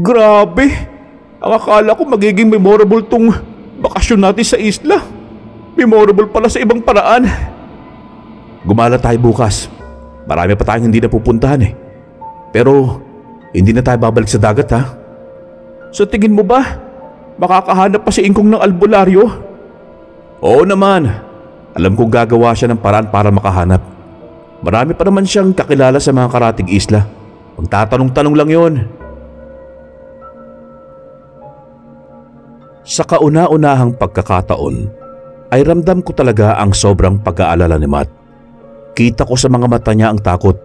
Grabe! Ang akala ko magiging memorable tong bakasyon natin sa isla. Memorable pala sa ibang paraan. Gumala tayo bukas. Marami pa tayong hindi napupuntahan eh. Pero hindi na tayo babalik sa dagat ha. So tingin mo ba makakahanap pa si Ingkong ng albularyo? Oo naman. Alam kong gagawa siya ng paraan para makahanap. Marami pa naman siyang kakilala sa mga karatig isla. Magtatanong-tanong lang yon. Sa kauna-unahang pagkakataon, ay ramdam ko talaga ang sobrang pag-aalala ni Matt. Kita ko sa mga mata niya ang takot.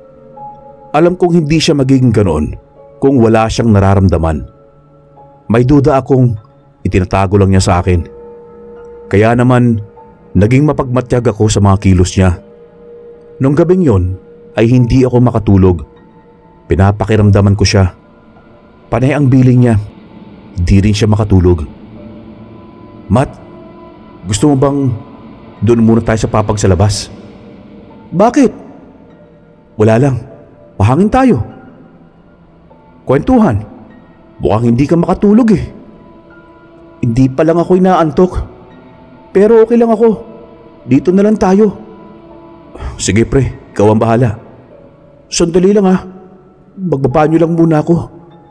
Alam kong hindi siya magiging ganoon kung wala siyang nararamdaman. May duda akong itinatago lang niya sa akin. Kaya naman, naging mapagmatyag ako sa mga kilos niya. Nung gabing yon ay hindi ako makatulog. Pinapakiramdaman ko siya. Panay ang biling niya. Di rin siya makatulog. Matt, gusto mo bang doon muna tayo sa papag sa labas? Bakit? Wala lang. Pahangin tayo. Kwentuhan. mukhang hindi ka makatulog eh. Hindi pa lang ako inaantok. Pero okay lang ako. Dito na lang tayo. Sige pre, ikaw ang bahala. Sandali lang ha. Magbabanyo lang muna ako.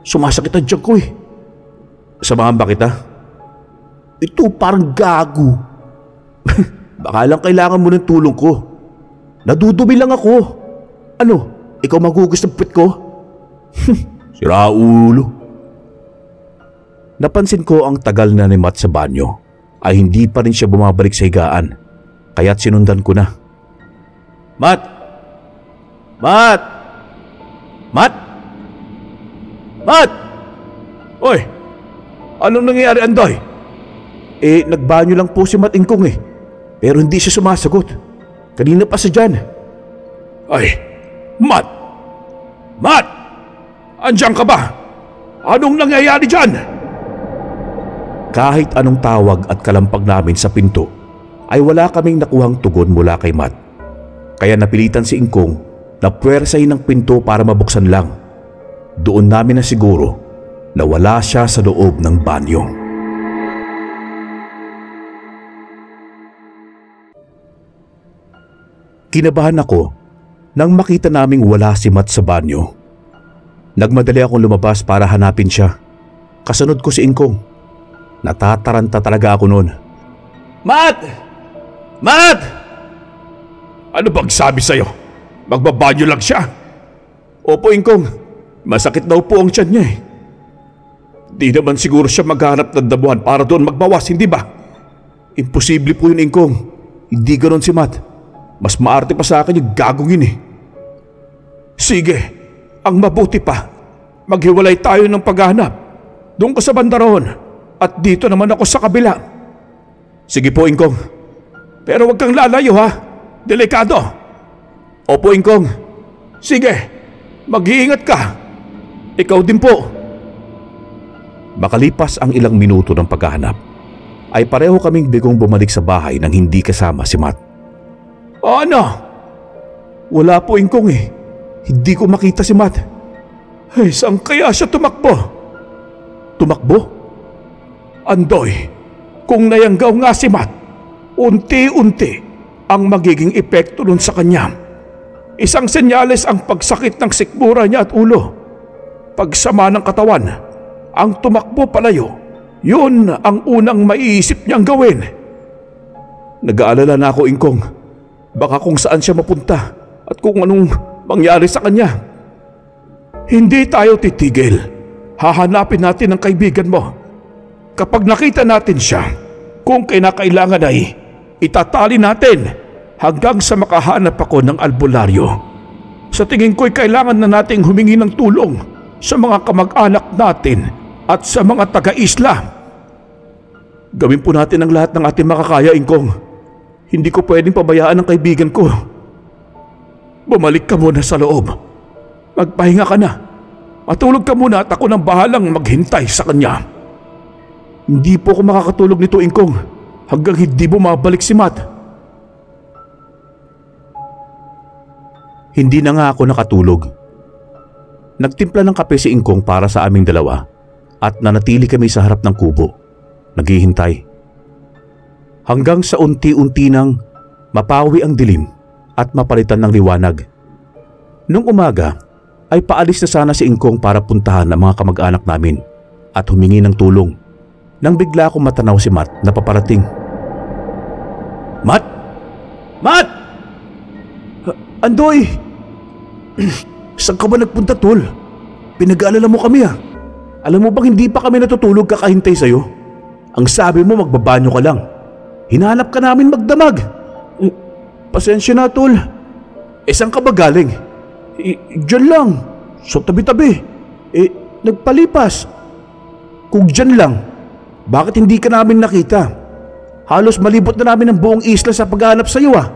Sumasakit ang tiyan ko eh. Samahan ba kita? Ito parang gago. Baka lang kailangan mo ng tulong ko. Nadudumi lang ako. Ano, ikaw magugas ng puwet ko? Sira ulo. Napansin ko ang tagal na ni Matt sa banyo ay hindi pa rin siya bumabalik sa higaan, kaya't sinundan ko na. Matt! Matt! Matt! Matt! Oy! Anong nangyayari, Andoy? Nagbanyo lang po si Matt Ingkong eh. Pero hindi siya sumasagot. Kanina pa siya dyan. Ay! Matt! Matt! Andiyan ka ba? Anong nangyayari dyan? Kahit anong tawag at kalampag namin sa pinto, ay wala kaming nakuhang tugon mula kay Matt. Kaya napilitan si Ingkong na puwersahin ng pinto para mabuksan lang. Doon namin na siguro na wala siya sa loob ng banyo. Kinabahan ako nang makita naming wala si Matt sa banyo. Nagmadali akong lumabas para hanapin siya. Kasunod ko si Ingkong. Natataranta talaga ako noon. Matt! Matt! Ano bang sabi sa'yo? Magbabanyo lang siya. Opo, Ingkong. Masakit daw po ang tiyan niya eh. Di naman siguro siya maghanap ng damuhan para doon magbawas, hindi ba? Imposible po yun, Ingkong. Hindi ganon si Matt. Mas maarte pa sa akin yung gagong yun eh. Sige, ang mabuti pa, maghiwalay tayo ng paghahanap. Doon ka sa banda roon. At dito naman ako sa kabila. Sige po, Ingkong. Pero huwag kang lalayo ha. Delikado. Opo, Ingkong. Sige, mag-iingat ka. Ikaw din po. Makalipas ang ilang minuto ng paghahanap, ay pareho kaming bigong bumalik sa bahay nang hindi kasama si Matt. Ano? Wala po, Ingkong eh. Hindi ko makita si Matt. Ay, saan kaya siya tumakbo? Tumakbo? Andoy, kung nayanggaw nga si Matt, unti-unti ang magiging epekto nun sa kanya. Isang senyales ang pagsakit ng sikmura niya at ulo. Pagsama ng katawan, ang tumakbo palayo, yun ang unang maiisip niyang gawin. Nag-aalala na ako, Ingkong. Baka kung saan siya mapunta at kung anong mangyari sa kanya. Hindi tayo titigil. Hahanapin natin ang kaibigan mo. Kapag nakita natin siya, kung kinakailangan ay itatali natin hanggang sa makahanap ako ng albularyo. Sa tingin ko'y kailangan na nating humingi ng tulong sa mga kamag-anak natin at sa mga taga-isla. Gawin po natin ang lahat ng ating makakaya, Ingkong. Hindi ko pwedeng pabayaan ang kaibigan ko. Bumalik ka muna sa loob. Magpahinga ka na. Matulog ka muna at ako nang bahalang maghintay sa kanya. Hindi po ako makakatulog nito, Ingkong, hanggang hindi bumabalik si Matt. Hindi na nga ako nakatulog. Nagtimpla ng kape si Ingkong para sa aming dalawa at nanatili kami sa harap ng kubo, naghihintay. Hanggang sa unti-unti nang mapawi ang dilim at mapalitan ng liwanag. Nung umaga ay paalis na sana si Ingkong para puntahan ang mga kamag-anak namin at humingi ng tulong. Nang bigla akong matanaw si Matt na paparating. Matt? Matt! Andoy! Saan ka ba nagpunta, tol? Pinag-aalala mo kami ah. Alam mo bang hindi pa kami natutulog kakahintay sa'yo? Ang sabi mo magbabanyo ka lang. Hinanap ka namin magdamag. Pasensya na, tol. Saan ka ba galing? Diyan lang. So tabi-tabi. Nagpalipas. Kung diyan lang, bakit hindi ka namin nakita? Halos malibot na namin ang buong isla sa paghahanap sa iyo ah.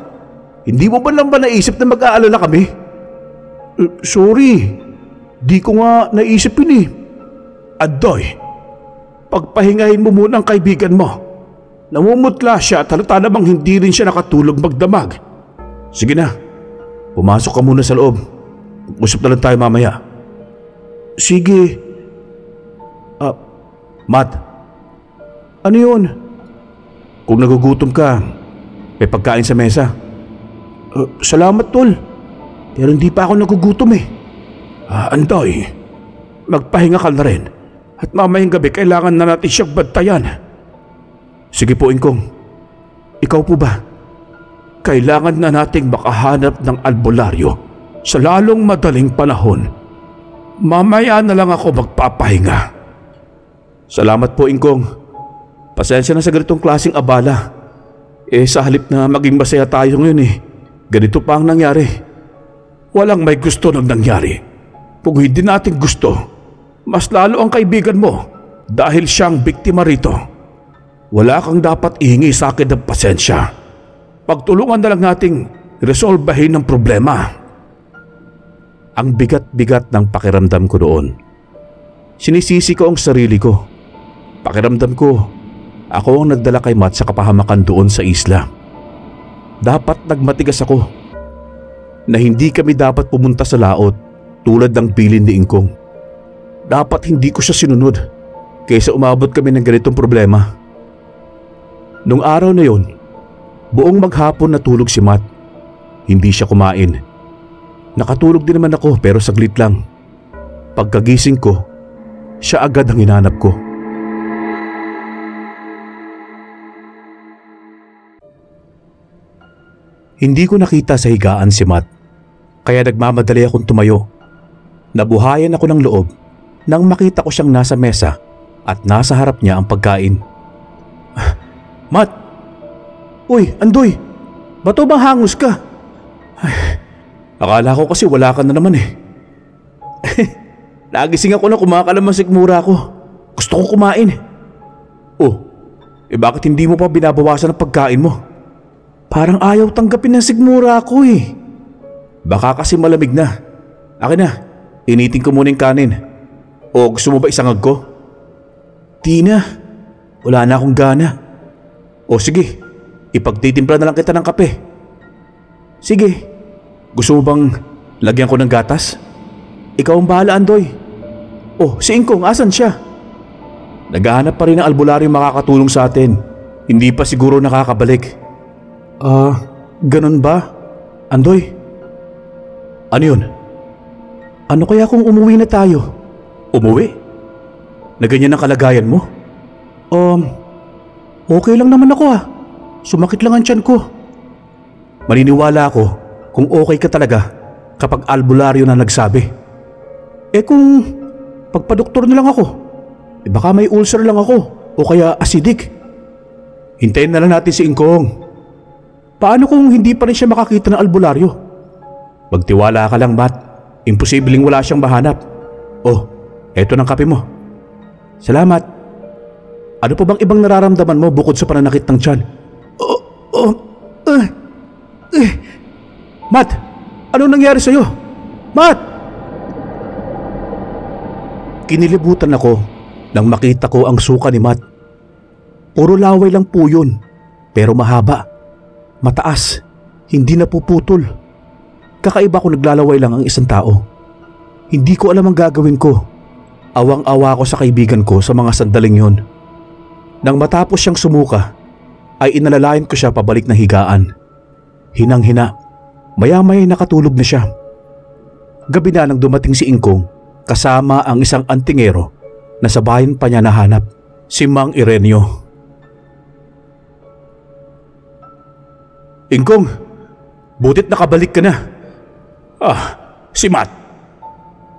Hindi mo ba lang ba naisip na mag-aalala kami? Sorry, di ko nga naisip yun eh. Adoy, pagpahingahin mo muna ang kaibigan mo. Namumutla siya at halata namang hindi rin siya nakatulog magdamag. Sige na, pumasok ka muna sa loob. Usap na lang tayo mamaya. Sige. Matt, ano yun? Kung nagugutom ka, may pagkain sa mesa. Salamat, tol. Pero hindi pa ako nagugutom eh. Andoy, magpahinga ka na rin. At mamayang gabi kailangan na natin siyang bantayan. Sige po, Ingkong. Ikaw po ba? Kailangan na nating makahanap ng albularyo sa lalong madaling panahon. Mamaya na lang ako magpapahinga. Salamat po, Ingkong. Pasensya na sa ganitong klaseng abala. Sa halip na maging masaya tayo ngayon ganito pa ang nangyari. Walang may gusto ng nangyari. Kung hindi natin gusto, mas lalo ang kaibigan mo dahil siyang biktima rito. Wala kang dapat ihingi sa akin ng pasensya. Pagtulungan na lang nating resolbahin ang problema. Ang bigat-bigat ng pakiramdam ko doon. Sinisisi ko ang sarili ko. Pakiramdam ko, ako ang nagdala kay Matt sa kapahamakan doon sa isla. Dapat nagmatigas ako na hindi kami dapat pumunta sa laot tulad ng bilin ni Ingkong. Dapat hindi ko siya sinunod kaysa umabot kami ng ganitong problema. Nung araw na yon, buong maghapon natulog si Matt. Hindi siya kumain. Nakatulog din naman ako pero saglit lang. Pagkagising ko, siya agad ang hinanap ko. Hindi ko nakita sa higaan si Matt, kaya nagmamadali akong tumayo. Nabuhayan ako ng loob nang makita ko siyang nasa mesa at nasa harap niya ang pagkain. Matt! Uy, Andoy! Bato bang hangos ka? Akala ko kasi wala ka na naman Nagising ako na kumakalaman sikmura ko. Gusto ko kumain. Bakit hindi mo pa binabawasan ang pagkain mo? Parang ayaw tanggapin ng sigmura ko Baka kasi malamig na. Akin na, initin ko muna yung kanin. O gusto mo ba isangag ko? Di na, wala na akong gana. O sige, ipagtitimpla na lang kita ng kape. Sige, gusto mo bang lagyan ko ng gatas? Ikaw ang bahala, Andoy. Si Ingkong, asan siya? Naghahanap pa rin ng albularyong makakatulong sa atin. Hindi pa siguro nakakabalik. Ganun ba, Andoy? Ano yun? Ano kaya kung umuwi na tayo? Umuwi? Na ganyan ang kalagayan mo? Okay lang naman ako Sumakit lang ang tiyan ko. Maniniwala ako kung okay ka talaga kapag albularyo na nagsabi. Kung pagpadoktor na lang ako, baka may ulcer lang ako o kaya acidic. Hintayin na lang natin si Ingkong. Paano kung hindi pa rin siya makakita ng albularyo? Magtiwala ka lang, Matt. Imposibleng wala siyang mahanap. Eto ng kape mo. Salamat. Ano pa bang ibang nararamdaman mo bukod sa pananakit ng tiyan? Matt! Anong nangyari sa'yo? Matt! Kinilibutan ako nang makita ko ang suka ni Matt. Puro laway lang po yun, pero mahaba. Mataas, hindi napuputol. Kakaiba kung naglalaway lang ang isang tao. Hindi ko alam ang gagawin ko. Awang-awa ko sa kaibigan ko sa mga sandaling yun. Nang matapos siyang sumuka, ay inalalayan ko siya pabalik na higaan. Hinang-hina, maya-maya nakatulog na siya. Gabi na nang dumating si Ingkong kasama ang isang antingero na sa bayan pa niya nahanap, si Mang Ireneo. Ingkong, butit nakabalik ka na. Si Matt.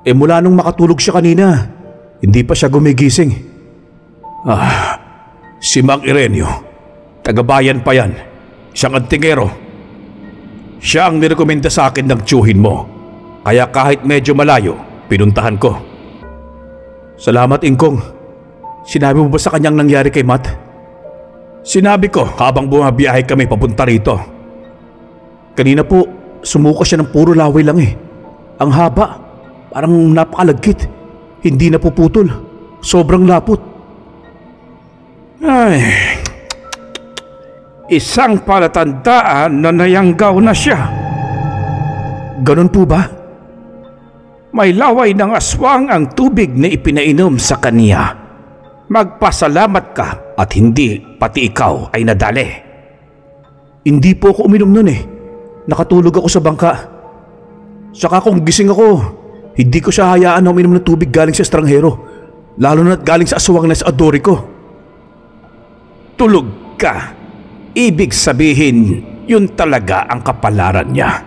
Mula nung makatulog siya kanina, hindi pa siya gumigising. Si Mang Ireneo, taga-bayan pa yan, siyang antingero. Siya ang nirekomenda sa akin ng tiyuhin mo, kaya kahit medyo malayo, pinuntahan ko. Salamat, Ingkong. Sinabi mo ba sa kanyang nangyari kay Matt? Sinabi ko habang bumabiyahe kami papunta rito. Kanina po, sumuka siya ng puro laway lang Ang haba, parang napakalagkit. Hindi napuputol. Sobrang lapot. Isang palatandaan na nayanggaw na siya. Ganun po ba? May laway ng aswang ang tubig na ipinainom sa kaniya. Magpasalamat ka at hindi pati ikaw ay nadali. Hindi po ako uminom nun eh. Nakatulog ako sa bangka. Saka kung gising ako, hindi ko siya hayaan na uminom ng tubig galing sa estranghero, lalo na't galing sa aswang na sa adori ko. Tulog ka. Ibig sabihin, yun talaga ang kapalaran niya.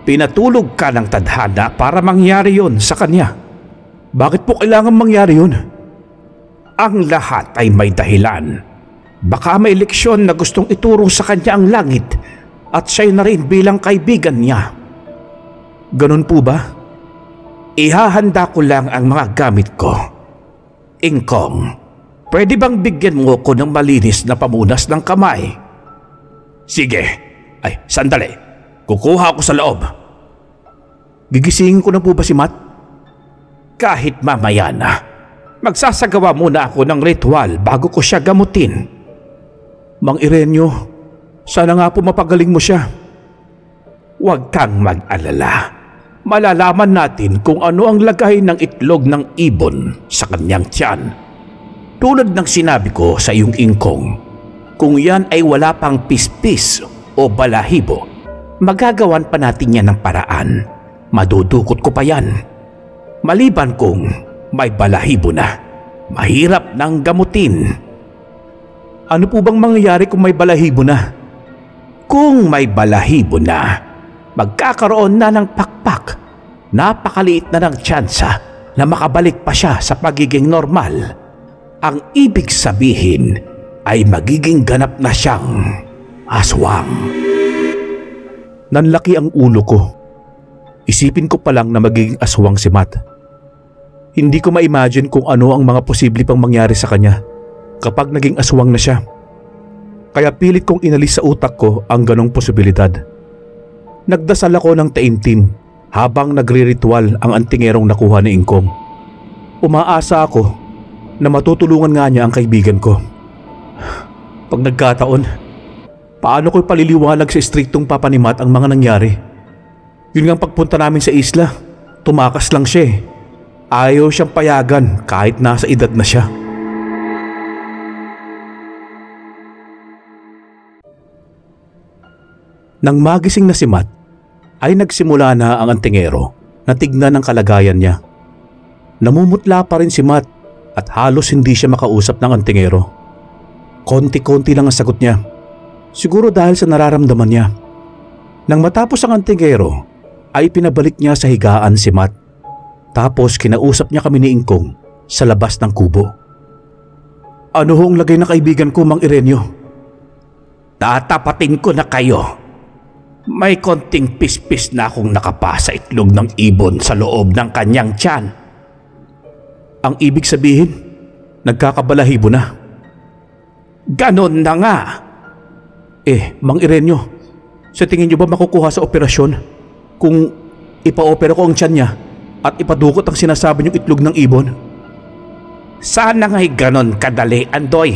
Pinatulog ka ng tadhana para mangyari yun sa kanya. Bakit po kailangan mangyari yun? Ang lahat ay may dahilan. Baka may leksyon na gustong ituro sa kanya ang langit at siya na rin bilang kaibigan niya. Ganun po ba? Ihahanda ko lang ang mga gamit ko. Ingkong, pwede bang bigyan mo ko ng malinis na pamunas ng kamay? Sige. Ay, sandali. Kukuha ako sa loob. Gigisingin ko na po ba si Matt? Kahit mamaya na. Magsasagawa muna ako ng ritual bago ko siya gamutin. Mang Irenyo, sana nga po mapagaling mo siya. Huwag kang mag-alala. Malalaman natin kung ano ang lagay ng itlog ng ibon sa kanyang tiyan. Tulad ng sinabi ko sa iyong ingkong, kung yan ay wala pang pispis o balahibo, magagawan pa natin yan ng paraan. Madudukot ko pa yan. Maliban kung may balahibo na, mahirap nang gamutin. Ano po bang mangyayari kung may balahibo na? Kung may balahibo na, magkakaroon na ng pakpak. Napakaliit na ng tsansa na makabalik pa siya sa pagiging normal. Ang ibig sabihin ay magiging ganap na siyang aswang. Nanlaki ang ulo ko. Isipin ko pa lang na magiging aswang si Matt. Hindi ko ma-imagine kung ano ang mga posible pang mangyari sa kanya kapag naging aswang na siya. Kaya pilit kong inalis sa utak ko ang ganong posibilidad. Nagdasal ako ng taimtim habang nagre-ritual ang antingerong nakuha ni Ingkong. Umaasa ako na matutulungan nga niya ang kaibigan ko. Pag nagkataon, paano ko paliliwanag sa striktong papanimat ang mga nangyari? Yun nga pagpunta namin sa isla, tumakas lang siya eh. Ayaw siyang payagan kahit nasa edad na siya. Nang magising na si Matt, ay nagsimula na ang antingero na tignan ang kalagayan niya. Namumutla pa rin si Matt at halos hindi siya makausap ng antingero. Konti-konti lang ang sagot niya. Siguro dahil sa nararamdaman niya. Nang matapos ang antingero, ay pinabalik niya sa higaan si Matt. Tapos kinausap niya kami ni Ingkong sa labas ng kubo. Ano hong lagay na kaibigan ko, Mang Irenyo? Tatapatin ko na kayo. May konting pispis na akong nakapa sa itlog ng ibon sa loob ng kanyang tiyan. Ang ibig sabihin, nagkakabalahibo na. Ganon na nga. Mang Irenyo, sa tingin niyo ba makukuha sa operasyon kung ipa-opera ko ang tiyan niya at ipadukot ang sinasabi niyong itlog ng ibon? Sana nga'y ganon kadali, Andoy.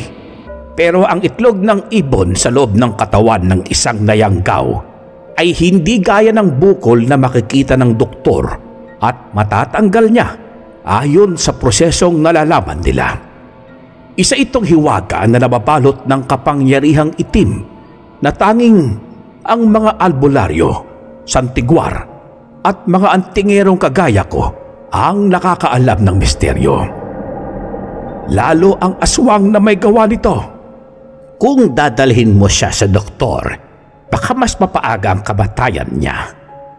Pero ang itlog ng ibon sa loob ng katawan ng isang nayanggaw ay hindi gaya ng bukol na makikita ng doktor at matatanggal niya ayon sa prosesong nalalaman nila. Isa itong hiwaga na nababalot ng kapangyarihang itim na tanging ang mga albularyo, santigwar at mga antingerong kagaya ko ang nakakaalam ng misteryo. Lalo ang aswang na may gawa nito. Kung dadalhin mo siya sa doktor, baka mas mapaaga ang kamatayan niya.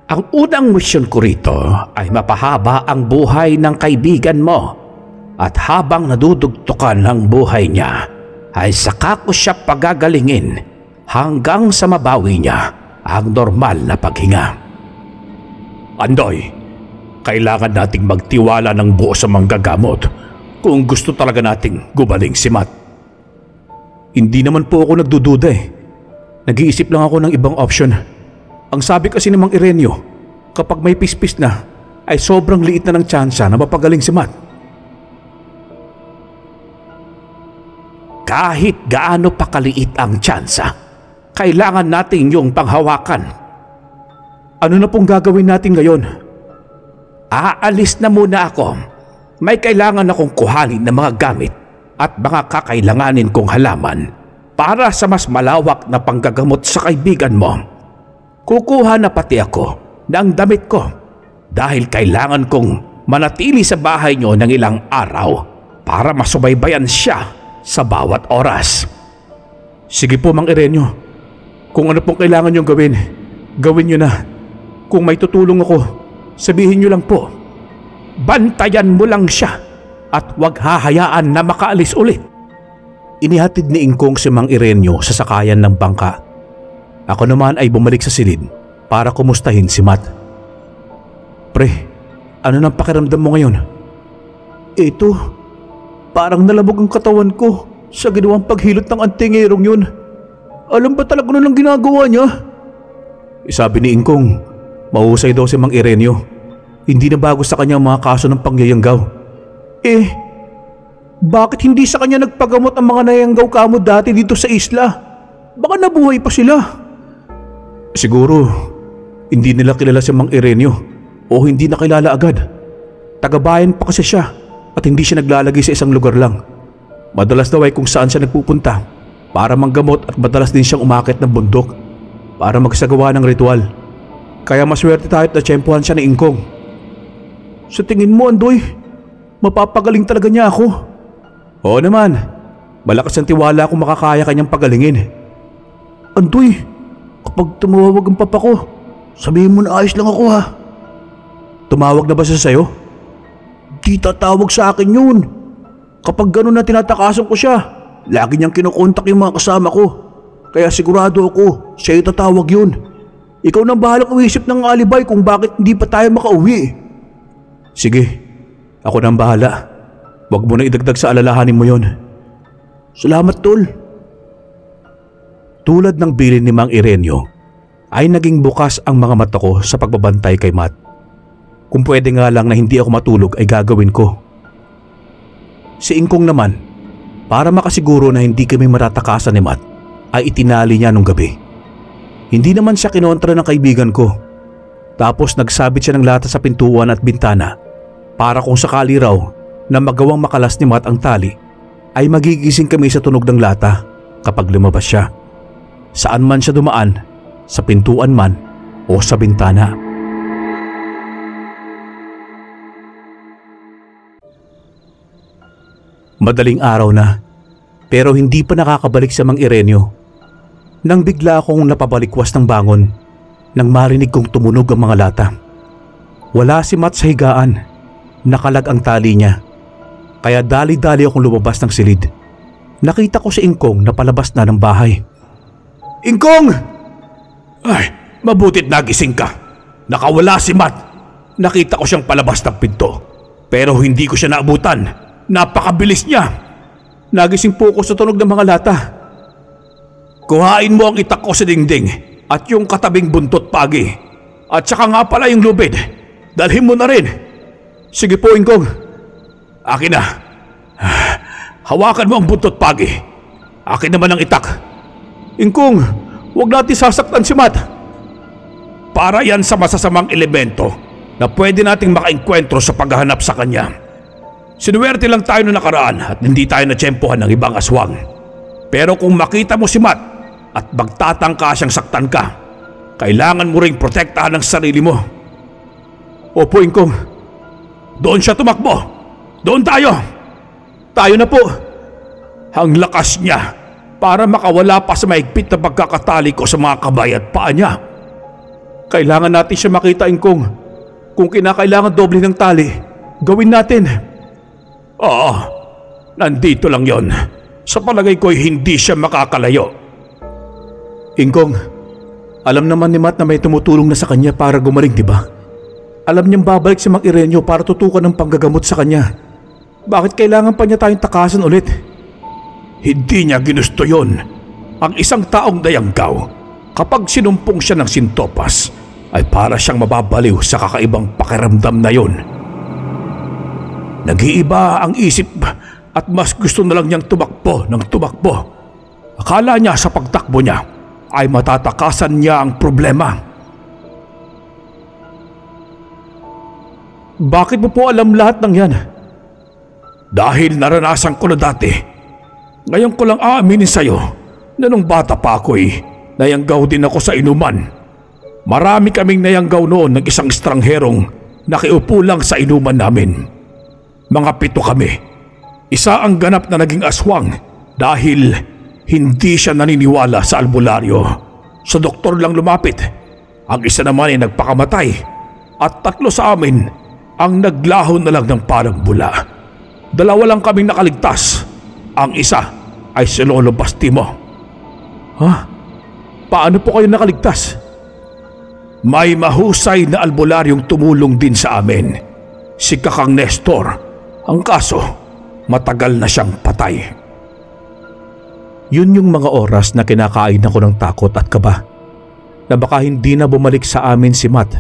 Ang unang misyon ko rito ay mapahaba ang buhay ng kaibigan mo at habang nadudugtukan ang buhay niya ay saka ko siya pagagalingin hanggang sa mabawi niya ang normal na paghinga. Andoy, kailangan nating magtiwala ng buo sa manggagamot kung gusto talaga nating gumaling si Matt. Hindi naman po ako nagdududa eh. Nag-iisip lang ako ng ibang option. Ang sabi kasi ni Mang Irenyo, kapag may pispis na, ay sobrang liit na ng tsansa na mapagaling si Matt. Kahit gaano pa kaliit ang tsansa, kailangan natin yung panghawakan. Ano na pong gagawin natin ngayon? Aalis na muna ako. May kailangan akong kuhanin ng mga gamit. at mga kakailanganin kong halaman para sa mas malawak na panggagamot sa kaibigan mo. Kukuha na pati ako ng damit ko dahil kailangan kong manatili sa bahay nyo ng ilang araw para masubaybayan siya sa bawat oras. Sige po, Mang Ireneo. Kung ano pong kailangan nyong gawin, gawin nyo na. Kung may tutulong ako, sabihin nyo lang po. Bantayan mo lang siya at huwag hahayaan na makaalis ulit. Inihatid ni Ingkong si Mang Ireneo sa sakayan ng bangka. Ako naman ay bumalik sa silid para kumustahin si Matt. Pre, ano nang pakiramdam mo ngayon? Ito, parang nalabog ang katawan ko sa ginawang paghilot ng antingerong yun. Alam ba talaga nun ang ginagawa niya? Sabi ni Ingkong, mahusay daw si Mang Ireneo. Hindi na bago sa kanya ang mga kaso ng pangyayanggaw. Bakit hindi sa kanya nagpagamot ang mga nayanggaw kamo dati dito sa isla? Baka nabuhay pa sila. Siguro, hindi nila kilala si Mang Ireneo o hindi nakilala agad. Tagabayan pa kasi siya at hindi siya naglalagay sa isang lugar lang. Madalas daw ay kung saan siya nagpupunta para manggamot at madalas din siyang umakyat ng bundok para magsagawa ng ritual. Kaya maswerte tayo at natsyempohan siya ni Ingkong. Sa tingin mo, Andoy, mapapagaling talaga niya ako? Oo naman, malakas ang tiwala kung makakaya kanyang pagalingin. Andoy, kapag tumawag ang papa ko, sabihin mo na ayos lang ako ha. Tumawag na ba siya sa'yo? Di tatawag sa akin yun. Kapag gano'n na tinatakasan ko siya, lagi niyang kinukontak yung mga kasama ko. Kaya sigurado ako, siya yung tatawag yun. Ikaw nang bahalang umisip ng alibay kung bakit hindi pa tayo makauwi. Sige, ako nang bahala. Huwag mo na idagdag sa alalahanin mo yun. Salamat, Tol. Tulad ng bilin ni Mang Ireneo, ay naging bukas ang mga mata ko sa pagbabantay kay Matt. Kung pwede nga lang na hindi ako matulog ay gagawin ko. Si Ingkong naman, para makasiguro na hindi kami matatakasan ni Matt, ay itinali niya nung gabi. Hindi naman siya kinontra ng kaibigan ko. Tapos nagsabit siya ng lata sa pintuan at bintana para kung sakali raw na magawang makalas ni Matt ang tali, ay magigising kami sa tunog ng lata kapag lumabas siya. Saan man siya dumaan, sa pintuan man o sa bintana. Madaling araw na, pero hindi pa nakakabalik sa Mang Ireneo. Nang bigla akong napabalikwas ng bangon, nang marinig kong tumunog ang mga lata. Wala si Matt sa higaan, nakalag ang tali niya. Kaya dali-dali akong lumabas ng silid. Nakita ko si Ingkong na palabas na ng bahay. Ingkong! Ay, mabutit nagising ka. Nakawala si Matt. Nakita ko siyang palabas ng pinto. Pero hindi ko siya naabutan. Napakabilis niya. Nagising po ako sa tunog ng mga lata. Kuhain mo ang itak ko sa dingding at yung katabing buntot pagi. At saka nga pala yung lubid. Dalhin mo na rin. Sige po, Ingkong. Akin na. Hawakan mo ang buntot pagi. Akin naman ang itak. Ingkong, huwag natin sasaktan si Matt. Para yan sa masasamang elemento na pwede nating makainkwentro sa paghahanap sa kanya. Sinuwerte lang tayo noong nakaraan at hindi tayo natsyempohan ng ibang aswang. Pero kung makita mo si Matt at magtatangka siyang saktan ka, kailangan mo ring protektahan ang sarili mo. Opo, Ingkong. Doon siya tumakbo. Doon tayo! Tayo na po! Ang lakas niya para makawala pa sa mahigpit na pagkakatali ko sa mga kamay at paa niya. Kailangan natin siya makita, Ingkong. Kung kinakailangan doble ng tali, gawin natin. Oo, nandito lang yon. Sa palagay ko'y hindi siya makakalayo. Ingkong, alam naman ni Matt na may tumutulong na sa kanya para gumaling, di ba? Alam niyang babalik si Mang Ireneo para tutukan ng panggagamot sa kanya. Bakit kailangan pa niya tayong takasan ulit? Hindi niya ginusto yon. Ang isang taong dayanggaw, kapag sinumpong siya ng sintopas, ay para siyang mababaliw sa kakaibang pakiramdam na yon. Nag-iiba ang isip at mas gusto na lang niyang tumakbo ng tumakbo. Akala niya sa pagtakbo niya ay matatakasan niya ang problema. Bakit mo po alam lahat ng yan? Dahil naranasan ko na dati, ngayon ko lang aaminin sa'yo na nung bata pa ako'y nayanggaw din ako sa inuman. Marami kaming nayanggaw noon ng isang estrangherong nakiupo lang sa inuman namin. Mga 7 kami. Isa ang ganap na naging aswang dahil hindi siya naniniwala sa albularyo. Sa doktor lang lumapit. Ang isa naman ay nagpakamatay at 3 sa amin ang naglaho na lang ng parang bula. 2 lang kaming nakaligtas. Ang isa ay si Lolo Bastimo. Ha? Paano po kayo nakaligtas? May mahusay na albularyong tumulong din sa amin. Si Kakang Nestor. Ang kaso, matagal na siyang patay. Yun yung mga oras na kinakain ako ng takot at kaba na baka hindi na bumalik sa amin si Matt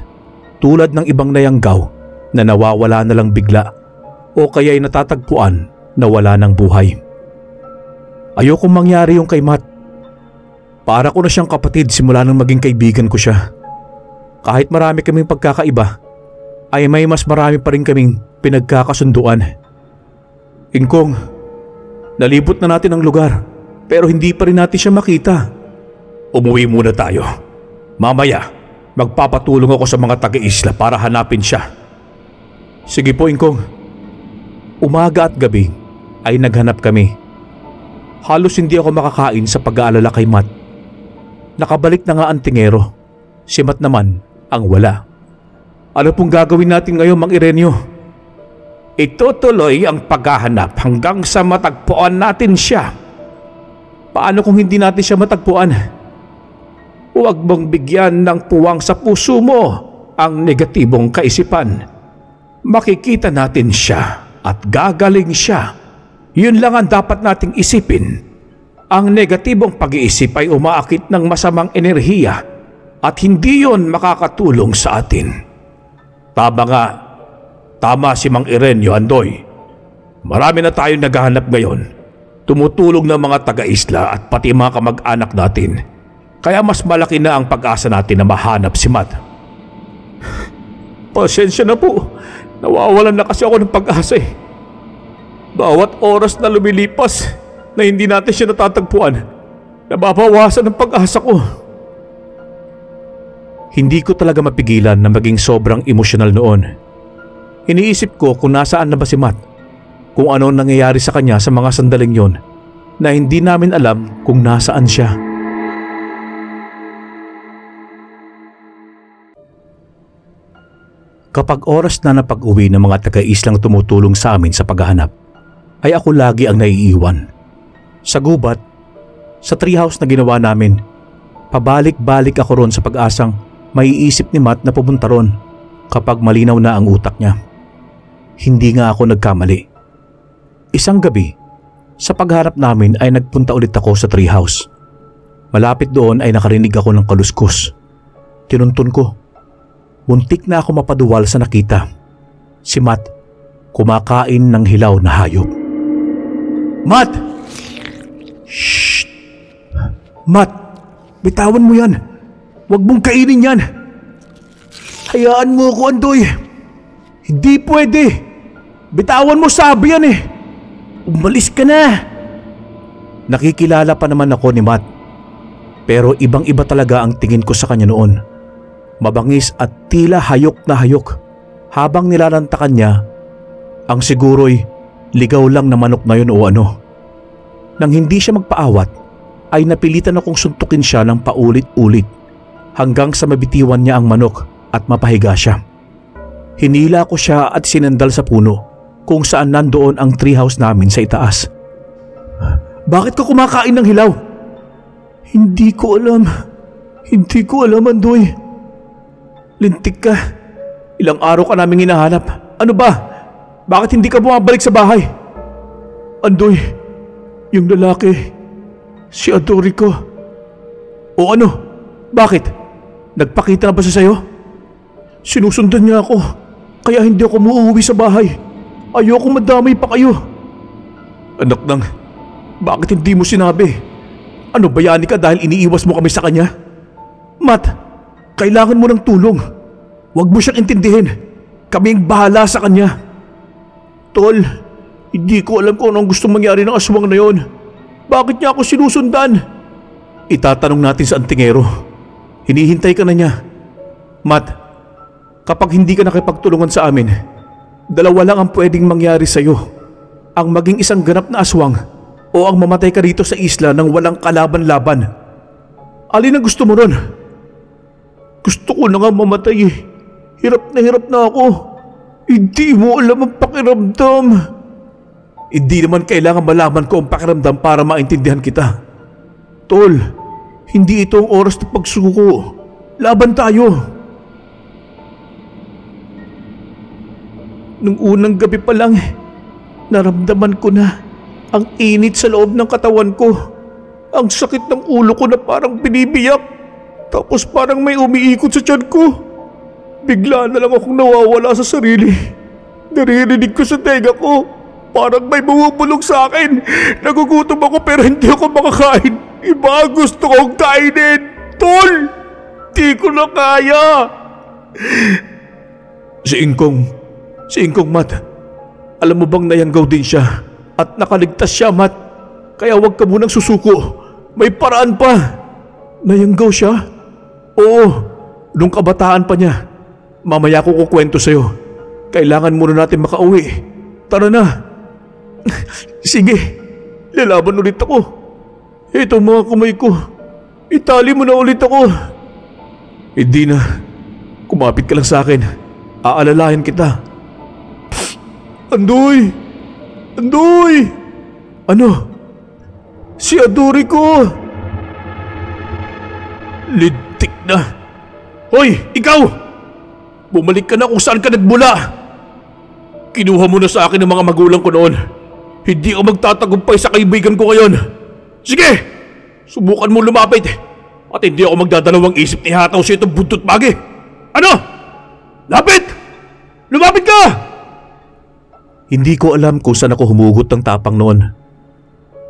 tulad ng ibang nayanggaw na nawawala na lang bigla o kaya'y natatagpuan na wala ng buhay. Ayokong mangyari yung kay Matt. Para ko na siyang kapatid simula nang maging kaibigan ko siya. Kahit marami kaming pagkakaiba, ay may mas marami pa rin kaming pinagkakasunduan. Ingkong, nalibot na natin ang lugar pero hindi pa rin natin siya makita. Umuwi muna tayo. Mamaya, magpapatulong ako sa mga taga-isla para hanapin siya. Sige po, Ingkong. Umaga at gabi ay naghanap kami. Halos hindi ako makakain sa pag-aalala kay Matt. Nakabalik na nga ang tingero. Si Matt naman ang wala. Ano pong gagawin natin ngayon, Mang Ireneo? Itutuloy ang paghahanap hanggang sa matagpuan natin siya. Paano kung hindi natin siya matagpuan? Huwag mong bigyan ng puwang sa puso mo ang negatibong kaisipan. Makikita natin siya at gagaling siya. Yun lang ang dapat nating isipin. Ang negatibong pag-iisip ay umaakit ng masamang enerhiya at hindi yon makakatulong sa atin. Tama nga. Tama si Mang Ireneo, Andoy. Marami na tayong naghahanap ngayon. Tumutulong ng mga taga-isla at pati mga kamag-anak natin. Kaya mas malaki na ang pag-asa natin na mahanap si Matt. Pasensya na po. Nawawalan na kasi ako ng pag-asa eh. Bawat oras na lumilipas na hindi natin siya natatagpuan, nababawasan ang pag-asa ko. Hindi ko talaga mapigilan na maging sobrang emosyonal noon. Iniisip ko kung nasaan na ba si Matt, kung ano nangyayari sa kanya sa mga sandaling yon na hindi namin alam kung nasaan siya. Kapag oras na pag-uwi ng mga taga-islang tumutulong sa amin sa paghahanap, ay ako lagi ang naiiwan. Sa gubat, sa treehouse na ginawa namin, pabalik-balik ako ron sa pag-asang maiisip ni Matt na pupunta ron kapag malinaw na ang utak niya. Hindi nga ako nagkamali. Isang gabi, sa pagharap namin ay nagpunta ulit ako sa treehouse. Malapit doon ay nakarinig ako ng kaluskos. Tinuntun ko. Muntik na ako mapaduwal sa nakita. Si Matt, kumakain ng hilaw na hayop. Matt! Shh! Matt, bitawan mo yan. Huwag mong kainin yan. Hayaan mo ako, Andoy. Hindi pwede. Bitawan mo, sabi yan eh. Umalis ka na. Nakikilala pa naman ako ni Matt. Pero ibang-iba talaga ang tingin ko sa kanya noon. Mabangis at tila hayok na hayok. Habang nilalantakan niya, ang siguro'y ligaw lang na manok na yun o ano. Nang hindi siya magpaawat, ay napilitan akong suntukin siya ng paulit-ulit hanggang sa mabitiwan niya ang manok at mapahiga siya. Hinila ko siya at sinandal sa puno kung saan nandoon ang treehouse namin sa itaas. Bakit ka kumakain ng hilaw? Hindi ko alam. Hindi ko alam, Andoy. Lintik ka. Ilang araw ka naming hinahanap. Ano ba? Bakit hindi ka bumabalik sa bahay? Andoy, yung lalaki, si Adorico. O ano? Bakit? Nagpakita na ba siya sa'yo? Sinusundan niya ako, kaya hindi ako muuwi sa bahay. Ayoko madamay pa kayo. Anak nang, bakit hindi mo sinabi? Ano, bayani ka dahil iniiwas mo kami sa kanya? Matt, kailangan mo ng tulong. Huwag mo siyang intindihin. Kami ang bahala sa kanya. Tol, Hindi ko alam kung anong gusto mangyari ng aswang na yon. Bakit niya ako sinusundan? Itatanong natin sa antingero. Hinihintay ka na niya. Matt, kapag hindi ka nakipagtulungan sa amin, dalawa lang ang pwedeng mangyari sa iyo. Ang maging isang ganap na aswang o ang mamatay ka rito sa isla nang walang kalaban-laban. Alin ang gusto mo ron? Gusto ko na nga mamatay eh. Hirap na ako. Hindi mo alam ang pakiramdam. Hindi naman kailangan malaman ko ang pakiramdam para maintindihan kita. Tol, hindi ito ang oras ng pagsuko. Laban tayo. Nung unang gabi pa lang, naramdaman ko na ang init sa loob ng katawan ko. Ang sakit ng ulo ko na parang binibiyak. Tapos parang may umiikot sa tiyan ko. Bigla na lang akong nawawala sa sarili. Naririnig ko sa tenga ko. Parang may bumubulong sa akin. Nagugutom ako pero hindi ako makakain. Iba ang gusto kong kainin. Tol! Di ko na kaya. Si Ingkong, Matt. Alam mo bang nayanggaw din siya? At nakaligtas siya, Matt. Kaya huwag ka munang susuko. May paraan pa. Nayanggaw siya? Oo, nung kabataan pa niya. Mamaya ko kukwento sa'yo. Kailangan muna natin makauwi. Tara na. Sige, lalaban ulit ako. Ito mga kamay ko. Itali mo na ulit ako. Hindi na. Kumapit ka lang sa akin. Aalalayan kita. Andoy! Andoy! Ano? Si Adori ko! Lintik na. Hoy, ikaw! Bumalik ka na kung saan ka nagmula. Kinuha mo na sa akin ang mga magulang ko noon. Hindi ako magtatagumpay sa kaibigan ko ngayon. Sige! Subukan mo lumapit. At hindi ako magdadalawang isip ni hataw sa itong buntot bagi. Ano? Lapit! Lumapit ka! Hindi ko alam kung saan ako humugot ng tapang noon.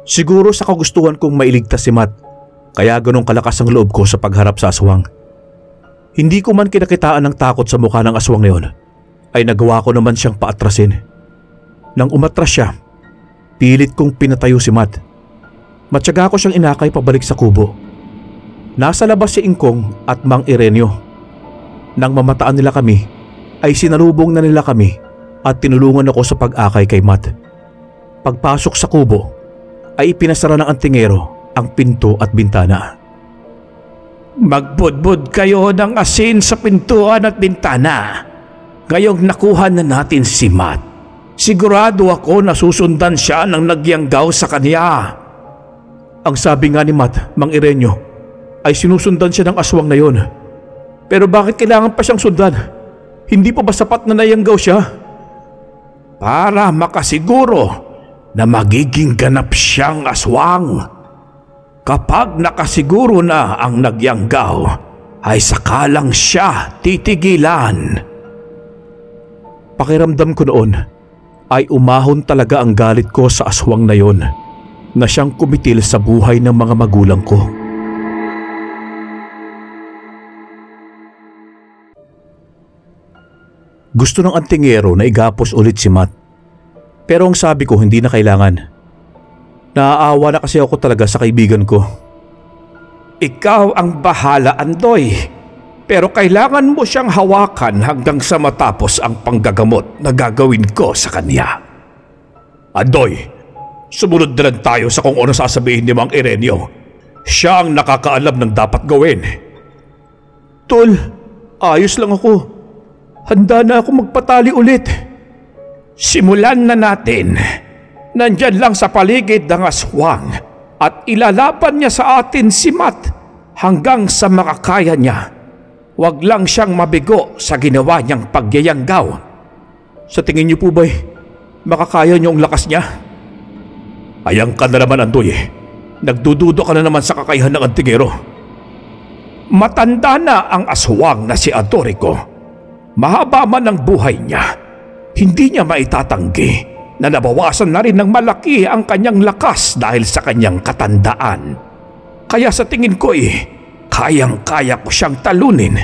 Siguro sa kagustuhan kong mailigtas si Matt, kaya ganong kalakas ang loob ko sa pagharap sa aswang. Hindi ko man kinakitaan ng takot sa mukha ng aswang na yun, ay nagawa ko naman siyang paatrasin. Nang umatras siya, pilit kong pinatayo si Matt. Matyaga ko siyang inakay pabalik sa kubo. Nasa labas si Ingkong at Mang Ireneo. Nang mamataan nila kami, ay sinalubong na nila kami at tinulungan ako sa pag-akay kay Matt. Pagpasok sa kubo, ay ipinasara ng antingero ang pinto at bintana. Magbudbud kayo ng asin sa pintuan at bintana. Ngayong nakuha na natin si Matt, sigurado ako na susundan siya ng nagyanggaw sa kanya. Ang sabi nga ni Matt, Mang Ireneo, ay sinusundan siya ng aswang na yon. Pero bakit kailangan pa siyang sundan? Hindi pa ba sapat na nayanggaw siya? Para makasiguro na magiging ganap siyang aswang. Kapag nakasiguro na ang nagyanggaw, ay sakalang siya titigilan. Pakiramdam ko noon ay umahon talaga ang galit ko sa aswang na yon na siyang kumitil sa buhay ng mga magulang ko. Gusto ng antingero na igapos ulit si Matt. Pero ang sabi ko hindi na kailangan. Naaawa na kasi ako talaga sa kaibigan ko. Ikaw ang bahala, Andoy. Pero kailangan mo siyang hawakan hanggang sa matapos ang panggagamot na gagawin ko sa kanya. Andoy, sumunod na lang tayo sa kung ano sasabihin ni Mang Ireneo. Siya ang nakakaalam ng dapat gawin. Tol, ayos lang ako. Handa na ako magpatali ulit. Simulan na natin. Nandyan lang sa paligid ng aswang at ilalaban niya sa atin si Matt hanggang sa makakaya niya. Huwag lang siyang mabigo sa ginawa niyang pagyayanggaw. Sa tingin niyo po ba'y makakaya niyo ang lakas niya? Ayang ka na naman, Andoy. Nagdududo ka na naman sa kakayahan ng antingero. Matanda na ang aswang na si Adorico. Mahaba man ang buhay niya, hindi niya maitatanggi na nabawasan na rin ng malaki ang kanyang lakas dahil sa kanyang katandaan. Kaya sa tingin ko kayang-kaya ko siyang talunin.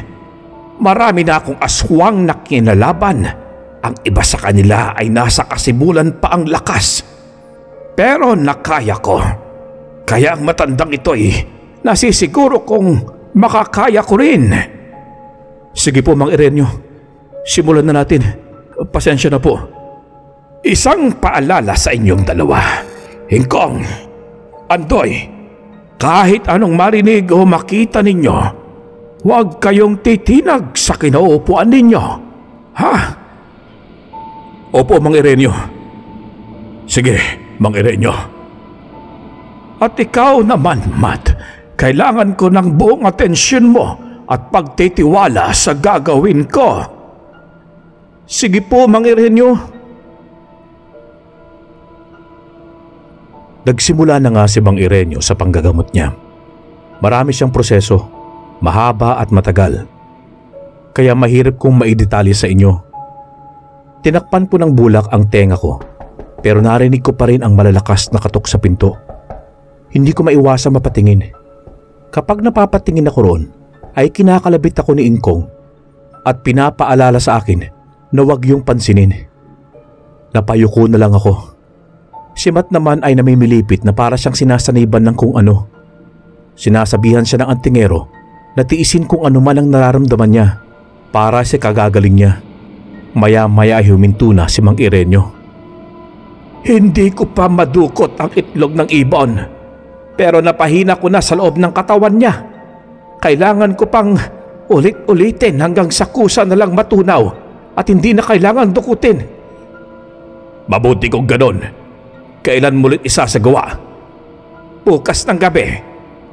Marami na akong aswang na kinalaban Ang iba sa kanila ay nasa kasibulan pa ang lakas. Pero nakaya ko. Kaya ang matandang ito'y nasisiguro kong makakaya ko rin. Sige po, Mang Irenyo. Simulan na natin. Pasensya na po. Isang paalala sa inyong dalawa. Hingkong, Andoy, kahit anong marinig o makita ninyo, huwag kayong titinag sa kinauupuan ninyo. Ha? Opo, Mang Irenyo. Sige, Mang Irenyo. At ikaw naman, Matt, kailangan ko ng buong atensyon mo at pagtitiwala sa gagawin ko. Sige po, Mang Irenyo. Nagsimula na nga si Mang Irenyo sa panggagamot niya. Marami siyang proseso, mahaba at matagal. Kaya mahirap kong maidetalye sa inyo. Tinakpan ko ng bulak ang tenga ko, pero narinig ko pa rin ang malalakas na katok sa pinto. Hindi ko maiwasang mapatingin. Kapag napapatingin ako roon, ay kinakalabit ako ni Ingkong at pinapaalala sa akin na huwag yung pansinin. Napayuko na lang ako. Si Matt naman ay namimilipit na para siyang sinasaniban ng kung ano. Sinasabihan siya ng antingero na tiisin kung ano man ang nararamdaman niya para sa kagagaling niya. Maya-maya ay huminto na si Mang Irenyo. Hindi ko pa madukot ang itlog ng ibon, pero napahina ko na sa loob ng katawan niya. Kailangan ko pang ulit-ulitin hanggang sa kusa na lang matunaw at hindi na kailangan dukutin. Mabuti kung ganon. Kailan mulit isasagawa? Bukas ng gabi,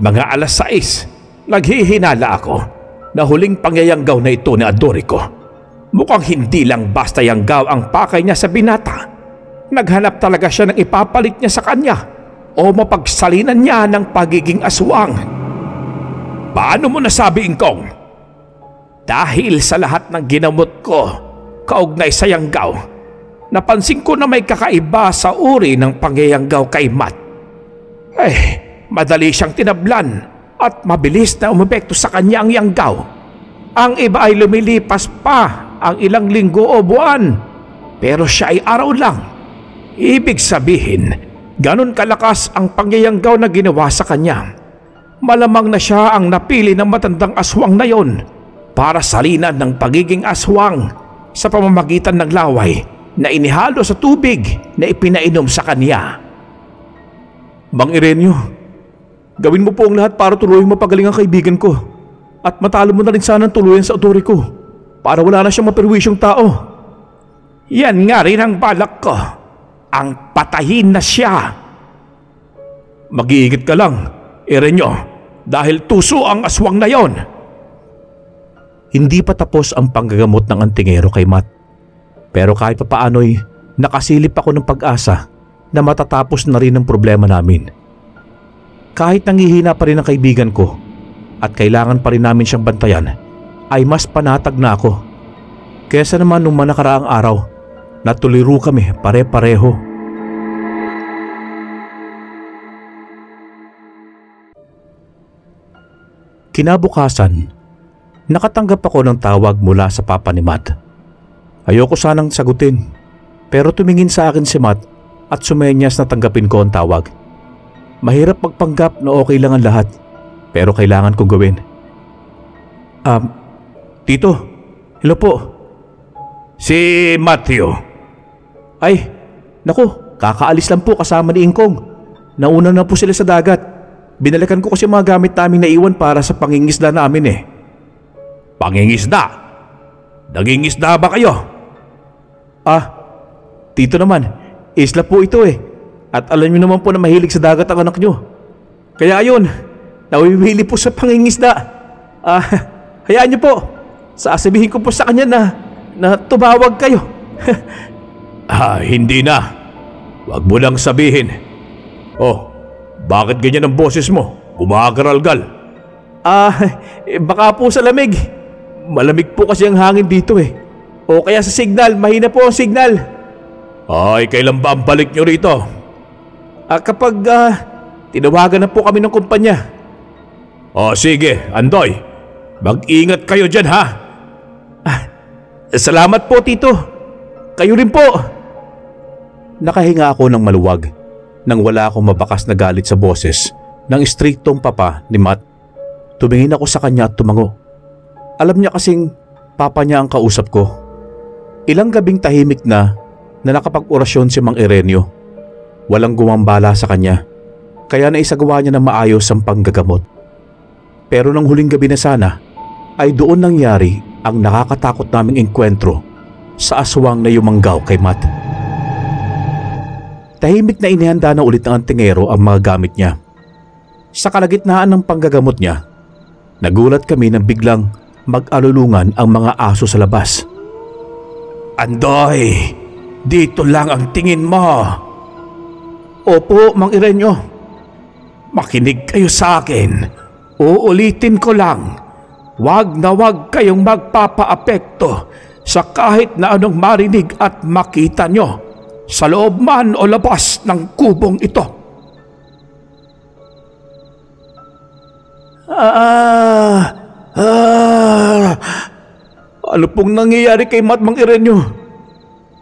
mga 6:00, naghihinala ako na huling pangyayanggaw na ito ni Adorico. Mukhang hindi lang basta yanggaw ang pakay niya sa binata. Naghanap talaga siya ng ipapalit niya sa kanya o mapagsalinan niya ng pagiging aswang. Paano mo nasabi, Ingkong? Dahil sa lahat ng ginamot ko kaugnay sa yanggaw, napansin ko na may kakaiba sa uri ng pangyayanggaw kay Matt. Madali siyang tinablan at mabilis na umepekto sa kanya ang yanggaw. Ang iba ay lumilipas pa ang ilang linggo o buwan, pero siya ay araw lang. Ibig sabihin, ganun kalakas ang pangyayanggaw na ginawa sa kanya. Malamang na siya ang napili ng matandang aswang na yon para salinan ng pagiging aswang sa pamamagitan ng laway na inihalo sa tubig na ipinainom sa kanya. Mang Irenyo, gawin mo po ang lahat para tuluyang mapagaling ang kaibigan ko at matalo mo na rin sana ang tuluyan sa Adorico para wala na siyang maperwisyong tao. Yan nga rin ang balak ko, ang patayin na siya. Mag-iingat ka lang, Irenyo, dahil tuso ang aswang na yon. Hindi pa tapos ang panggagamot ng antingero kay Matt. Pero kahit papaano'y nakasilip ako ng pag-asa na matatapos na rin ang problema namin. Kahit nangihina pa rin ang kaibigan ko at kailangan pa rin namin siyang bantayan, ay mas panatag na ako. Kesa naman nung nakaraang araw na tuliro kami pare-pareho. Kinabukasan, nakatanggap ako ng tawag mula sa papa ni Matt. Ayoko sanang sagutin, pero tumingin sa akin si Matt at sumenyas na tanggapin ko ang tawag. Mahirap magpanggap na okay lang ang lahat, pero kailangan kong gawin. Tito, hello po. Si Matthew. Ay, naku, kakaalis lang po kasama ni Ingkong. Nauna na po sila sa dagat. Binalikan ko kasi mga gamit namin naiwan para sa pangingisda namin eh. Pangingisda? Nangingisda ba kayo? Tito naman, isla po ito eh. At alam niyo naman po na mahilig sa dagat ang anak niyo. Kaya ayun, nawiwili po sa pangingisda. Hayaan niyo po. Sasabihin ko po sa kanya na tumawag kayo. Hindi na. Huwag mo lang sabihin. Bakit ganyan ang boses mo? Gumagaralgal. Baka po sa lamig. Malamig po kasi ang hangin dito eh. O kaya sa signal, mahina po ang signal. Kailan ba ang balik nyo rito? Kapag tinawagan na po kami ng kumpanya. Sige, Andoy. Mag-ingat kayo dyan, ha? Salamat po, Tito. Kayo rin po! Nakahinga ako ng maluwag nang wala akong mabakas na galit sa boses ng istriktong papa ni Matt. Tumingin ako sa kanya at tumango. Alam niya kasing papa niya ang kausap ko. Ilang gabing tahimik na nakapag-orasyon si Mang Ireneo. Walang gumambala sa kanya, kaya naisagawa niya na maayos ang panggagamot. Pero nang huling gabi na sana, ay doon nangyari ang nakakatakot naming engkwentro sa aswang na yumanggaw kay Matt. Tahimik na inihanda na ulit ng antingero ang mga gamit niya. Sa kalagitnaan ng panggagamot niya, nagulat kami na biglang mag-alulungan ang mga aso sa labas. Andoy, dito lang ang tingin mo. Opo, Mang Ireneo. Makinig kayo sa akin. Uulitin ko lang. Wag na wag kayong magpapaapekto sa kahit na anong marinig at makita nyo sa loob man o labas ng kubong ito. Ano pong nangyayari kay Matt, Mang Ireneo?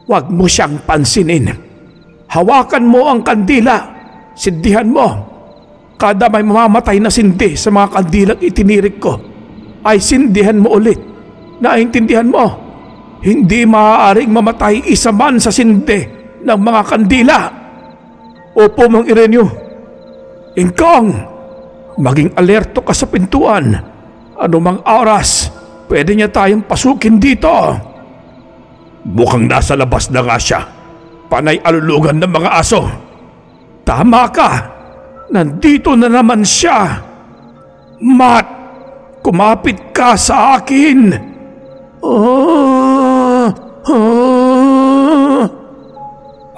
Huwag mo siyang pansinin. Hawakan mo ang kandila. Sindihan mo. Kada may mamamatay na sindi sa mga kandilang itinirik ko, ay sindihan mo ulit. Naintindihan mo? Hindi maaaring mamatay isa man sa sindi ng mga kandila. Opo, Mang Ireneo. Ingkong, maging alerto ka sa pintuan. Anumang oras, pwede niya tayong pasukin dito. Mukhang nasa labas na nga siya. Panay alulugan ng mga aso. Tama ka. Nandito na naman siya. Matt, kumapit ka sa akin.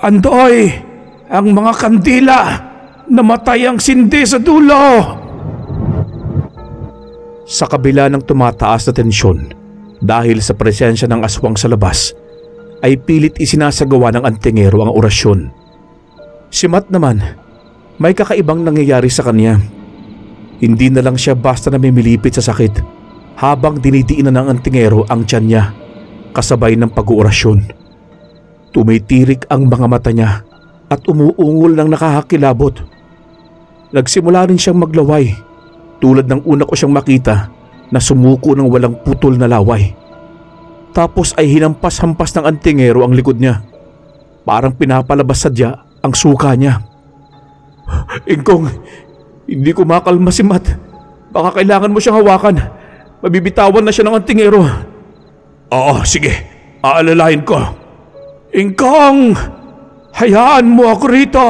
Andoy, ang mga kandila. Namatay ang sindi sa dulo. Sa kabila ng tumataas na tensyon dahil sa presensya ng aswang sa labas, ay pilit isinasagawa ng antingero ang orasyon. Si Matt naman, may kakaibang nangyayari sa kanya. Hindi na lang siya basta namimilipit sa sakit habang dinidiinan ng antingero ang tiyan niya kasabay ng pag-uorasyon. Tumitirik ang mga mata niya at umuungol ng nakakakilabot. Nagsimula rin siyang maglaway tulad ng una ko siyang makita na sumuko ng walang putol na laway. Tapos ay hinampas-hampas ng antingero ang likod niya. Parang pinapalabas sadya ang suka niya. Ingkong, hindi ko makalma si Matt. Baka kailangan mo siyang hawakan. Mabibitawan na siya ng antingero. Oo, sige. Aalalahin ko. Ingkong, hayaan mo ako rito.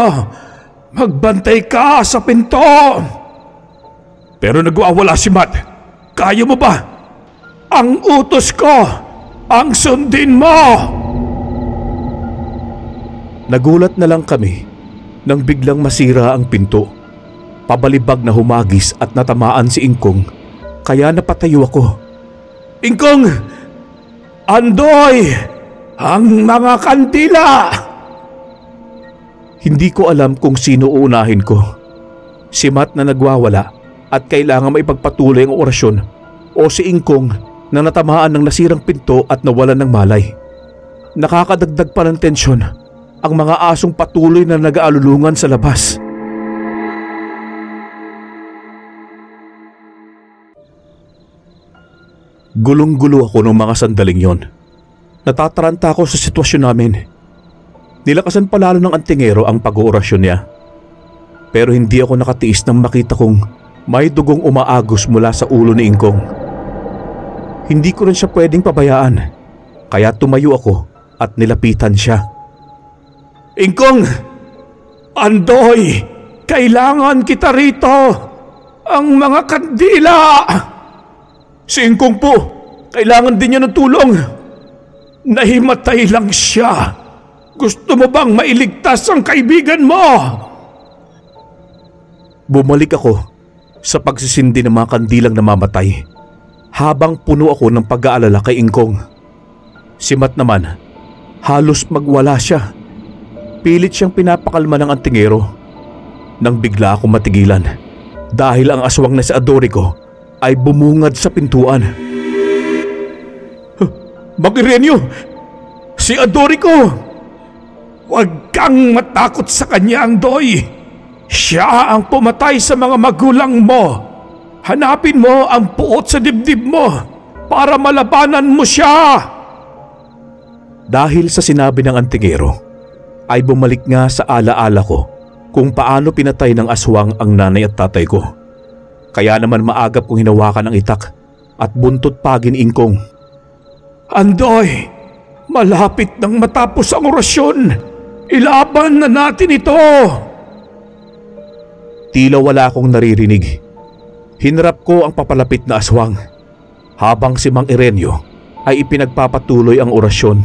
Magbantay ka sa pinto. Pero nagwawala si Matt. Kaya mo ba? Ang utos ko, ang sundin mo! Nagulat na lang kami nang biglang masira ang pinto. Pabalibag na humagis at natamaan si Ingkong, kaya napatayo ako. Ingkong! Andoy! Ang mga kandila! Hindi ko alam kung sino uunahin ko. Si Matt na nagwawala at kailangan maipagpatuloy ang orasyon, o si Ingkong na natamaan ng nasirang pinto at nawalan ng malay. Nakakadagdag pa ng tensyon ang mga asong patuloy na nag-aalulungan sa labas. Gulong-gulo ako ng mga sandaling yon. Natataranta ako sa sitwasyon namin. Nilakasan pa lalo ng antingero ang pag-oorasyon niya. Pero hindi ako nakatiis nang makita kong may dugong umaagos mula sa ulo ni Ingkong. Hindi ko rin siya pwedeng pabayaan, kaya tumayo ako at nilapitan siya. Ingkong! Andoy! Kailangan kita rito! Ang mga kandila! Si Ingkong po! Kailangan din niya ng tulong! Nahimatay lang siya! Gusto mo bang mailigtas ang kaibigan mo? Bumalik ako sa pagsisindi ng mga kandilang namamatay habang puno ako ng pag-aalala kay Ingkong. Si Matt naman, halos magwala siya. Pilit siyang pinapakalma ng antingero nang bigla akong matigilan dahil ang aswang na si Adorico ay bumungad sa pintuan. Mang Ireneo! Si Si Adorico! Huwag kang matakot sa kanya, Angdoy. Siya ang pumatay sa mga magulang mo. Hanapin mo ang puot sa dibdib mo para malabanan mo siya. Dahil sa sinabi ng antingero, ay bumalik nga sa alaala ko kung paano pinatay ng aswang ang nanay at tatay ko. Kaya naman maagap kong hinawakan ang itak at buntot pagin Ingkong. Andoy, malapit nang matapos ang orasyon. Ilaban na natin ito. Tila wala akong naririnig. Hinarap ko ang papalapit na aswang habang si Mang Irenyo ay ipinagpapatuloy ang orasyon.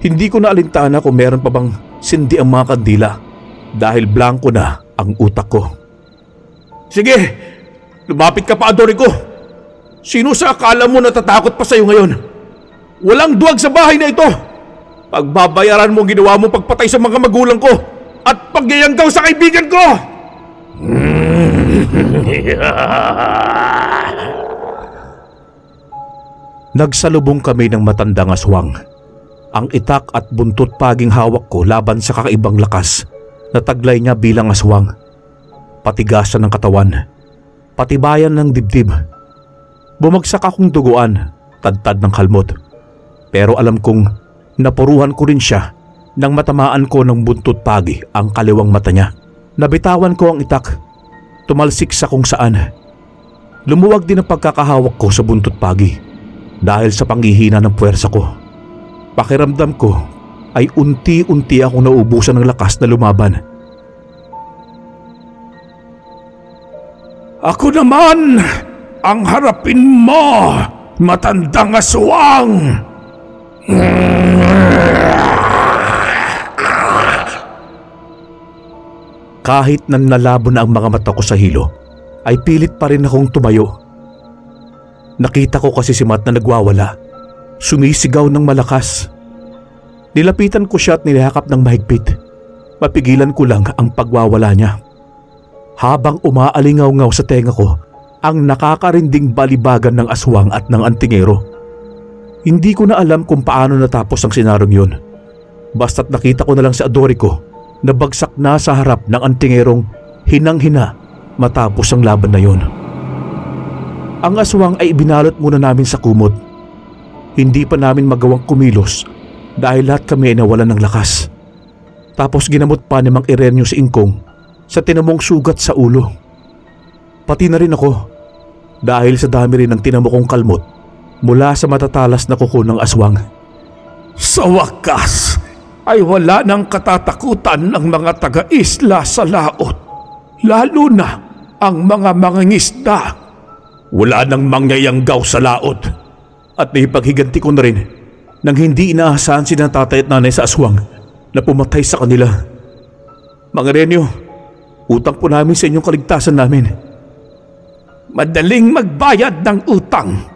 Hindi ko na alintana kung meron pa bang sindi ang mga kandila dahil blanko na ang utak ko. Sige, lumapit ka pa, Adorico. Sino sa akala mo natatakot pa sa'yo ngayon? Walang duwag sa bahay na ito. Pagbabayaran mo ginawa mo pagpatay sa mga magulang ko at pagyayanggaw sa kaibigan ko. Nagsalubong kami ng matandang aswang. Ang itak at buntot paging hawak ko laban sa kakaibang lakas na taglay niya bilang aswang. Patigasan ng katawan, patibayan ng dibdib. Bumagsak akong duguan, tadtad ng kalmot. Pero alam kong napuruhan ko rin siya nang matamaan ko ng buntot pagi ang kaliwang mata niya. Nabitawan ko ang itak, tumalsik sa kung saan. Lumuwag din ang pagkakahawak ko sa buntot pagi dahil sa panghihina ng puwersa ko. Pakiramdam ko ay unti-unti akong naubusan ng lakas na lumaban. Ako naman ang harapin mo, matandang aswang! Kahit nanlalabo na ang mga mata ko sa hilo, ay pilit pa rin akong tumayo. Nakita ko kasi si Matt na nagwawala, sumisigaw ng malakas. Nilapitan ko siya at nilihakap ng mahigpit. Mapigilan ko lang ang pagwawala niya. Habang umaalingaw-ngaw sa tenga ko ang nakakarinding balibagan ng aswang at ng antingero. Hindi ko na alam kung paano natapos ang senarong yun. Basta't nakita ko na lang si Adorico na bagsak na sa harap ng antingerong hinang-hina matapos ang laban na yun. Ang aswang ay ibinalot muna namin sa kumot. Hindi pa namin magawang kumilos dahil lahat kami ay nawalan ng lakas. Tapos ginamot pa ni Mang Irenyo si Ingkong sa tinamong sugat sa ulo. Pati na rin ako dahil sa dami rin ng tinamo kong kalmot mula sa matatalas na kuko ng aswang. Sa wakas ay wala nang katatakutan ng mga taga-isla sa laot, lalo na ang mga mangingisda. Wala nang mangyayanggaw sa laot at naipaghiganti ko na rin nang hindi inaasahan sina tatay at nanay sa aswang na pumatay sa kanila. Mang Irenyo, utang po namin sa inyong kaligtasan namin. Madaling magbayad ng utang.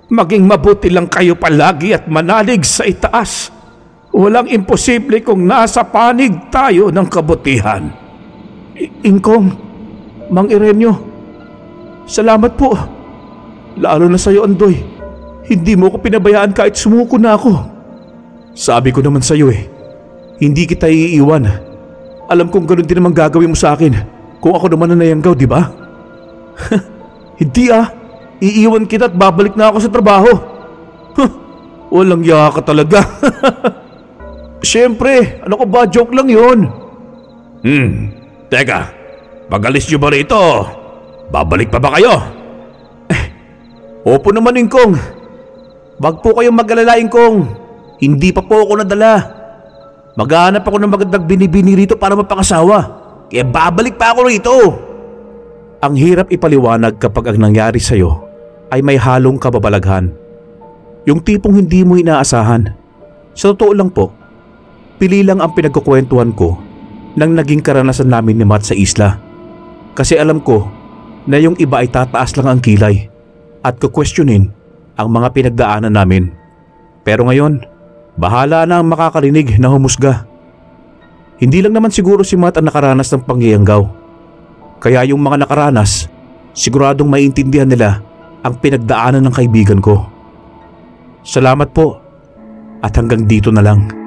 Maging mabuti lang kayo palagi at manalig sa itaas. Walang imposible kung nasa panig tayo ng kabutihan. Ingkong, Mang Irenyo, salamat po. Lalo na sa iyo, Andoy. Hindi mo ko pinabayaan kahit sumuko na ako. Sabi ko naman sa iyo hindi kita iiwan. Alam kong ganoon din naman gagawin mo sa akin kung ako naman na nayanggaw, di ba? Hindi iiwan kita at babalik na ako sa trabaho. Walang yaka ka talaga. Siyempre, ano ko ba, joke lang yun. Teka, pag-alis nyo ba rito? Babalik pa ba kayo? Opo naman, Ingkong. Wag po kayong mag-alala, Ingkong. Hindi pa po ako nadala. Maghahanap ako ng magandang binibini rito para mapangasawa. Kaya babalik pa ako rito. Ang hirap ipaliwanag kapag ang nangyari sa'yo ay may halong kababalaghan. Yung tipong hindi mo inaasahan. Sa totoo lang po, pili lang ang pinagkukwentuhan ko nang naging karanasan namin ni Matt sa isla. Kasi alam ko na yung iba ay tataas lang ang kilay at kukwestiyonin ang mga pinagdaanan namin. Pero ngayon, bahala na ang makakarinig na humusga. Hindi lang naman siguro si Matt ang nakaranas ng pangyayanggaw. Kaya yung mga nakaranas, siguradong maiintindihan nila ang pinagdaanan ng kaibigan ko. Salamat po. At hanggang dito na lang.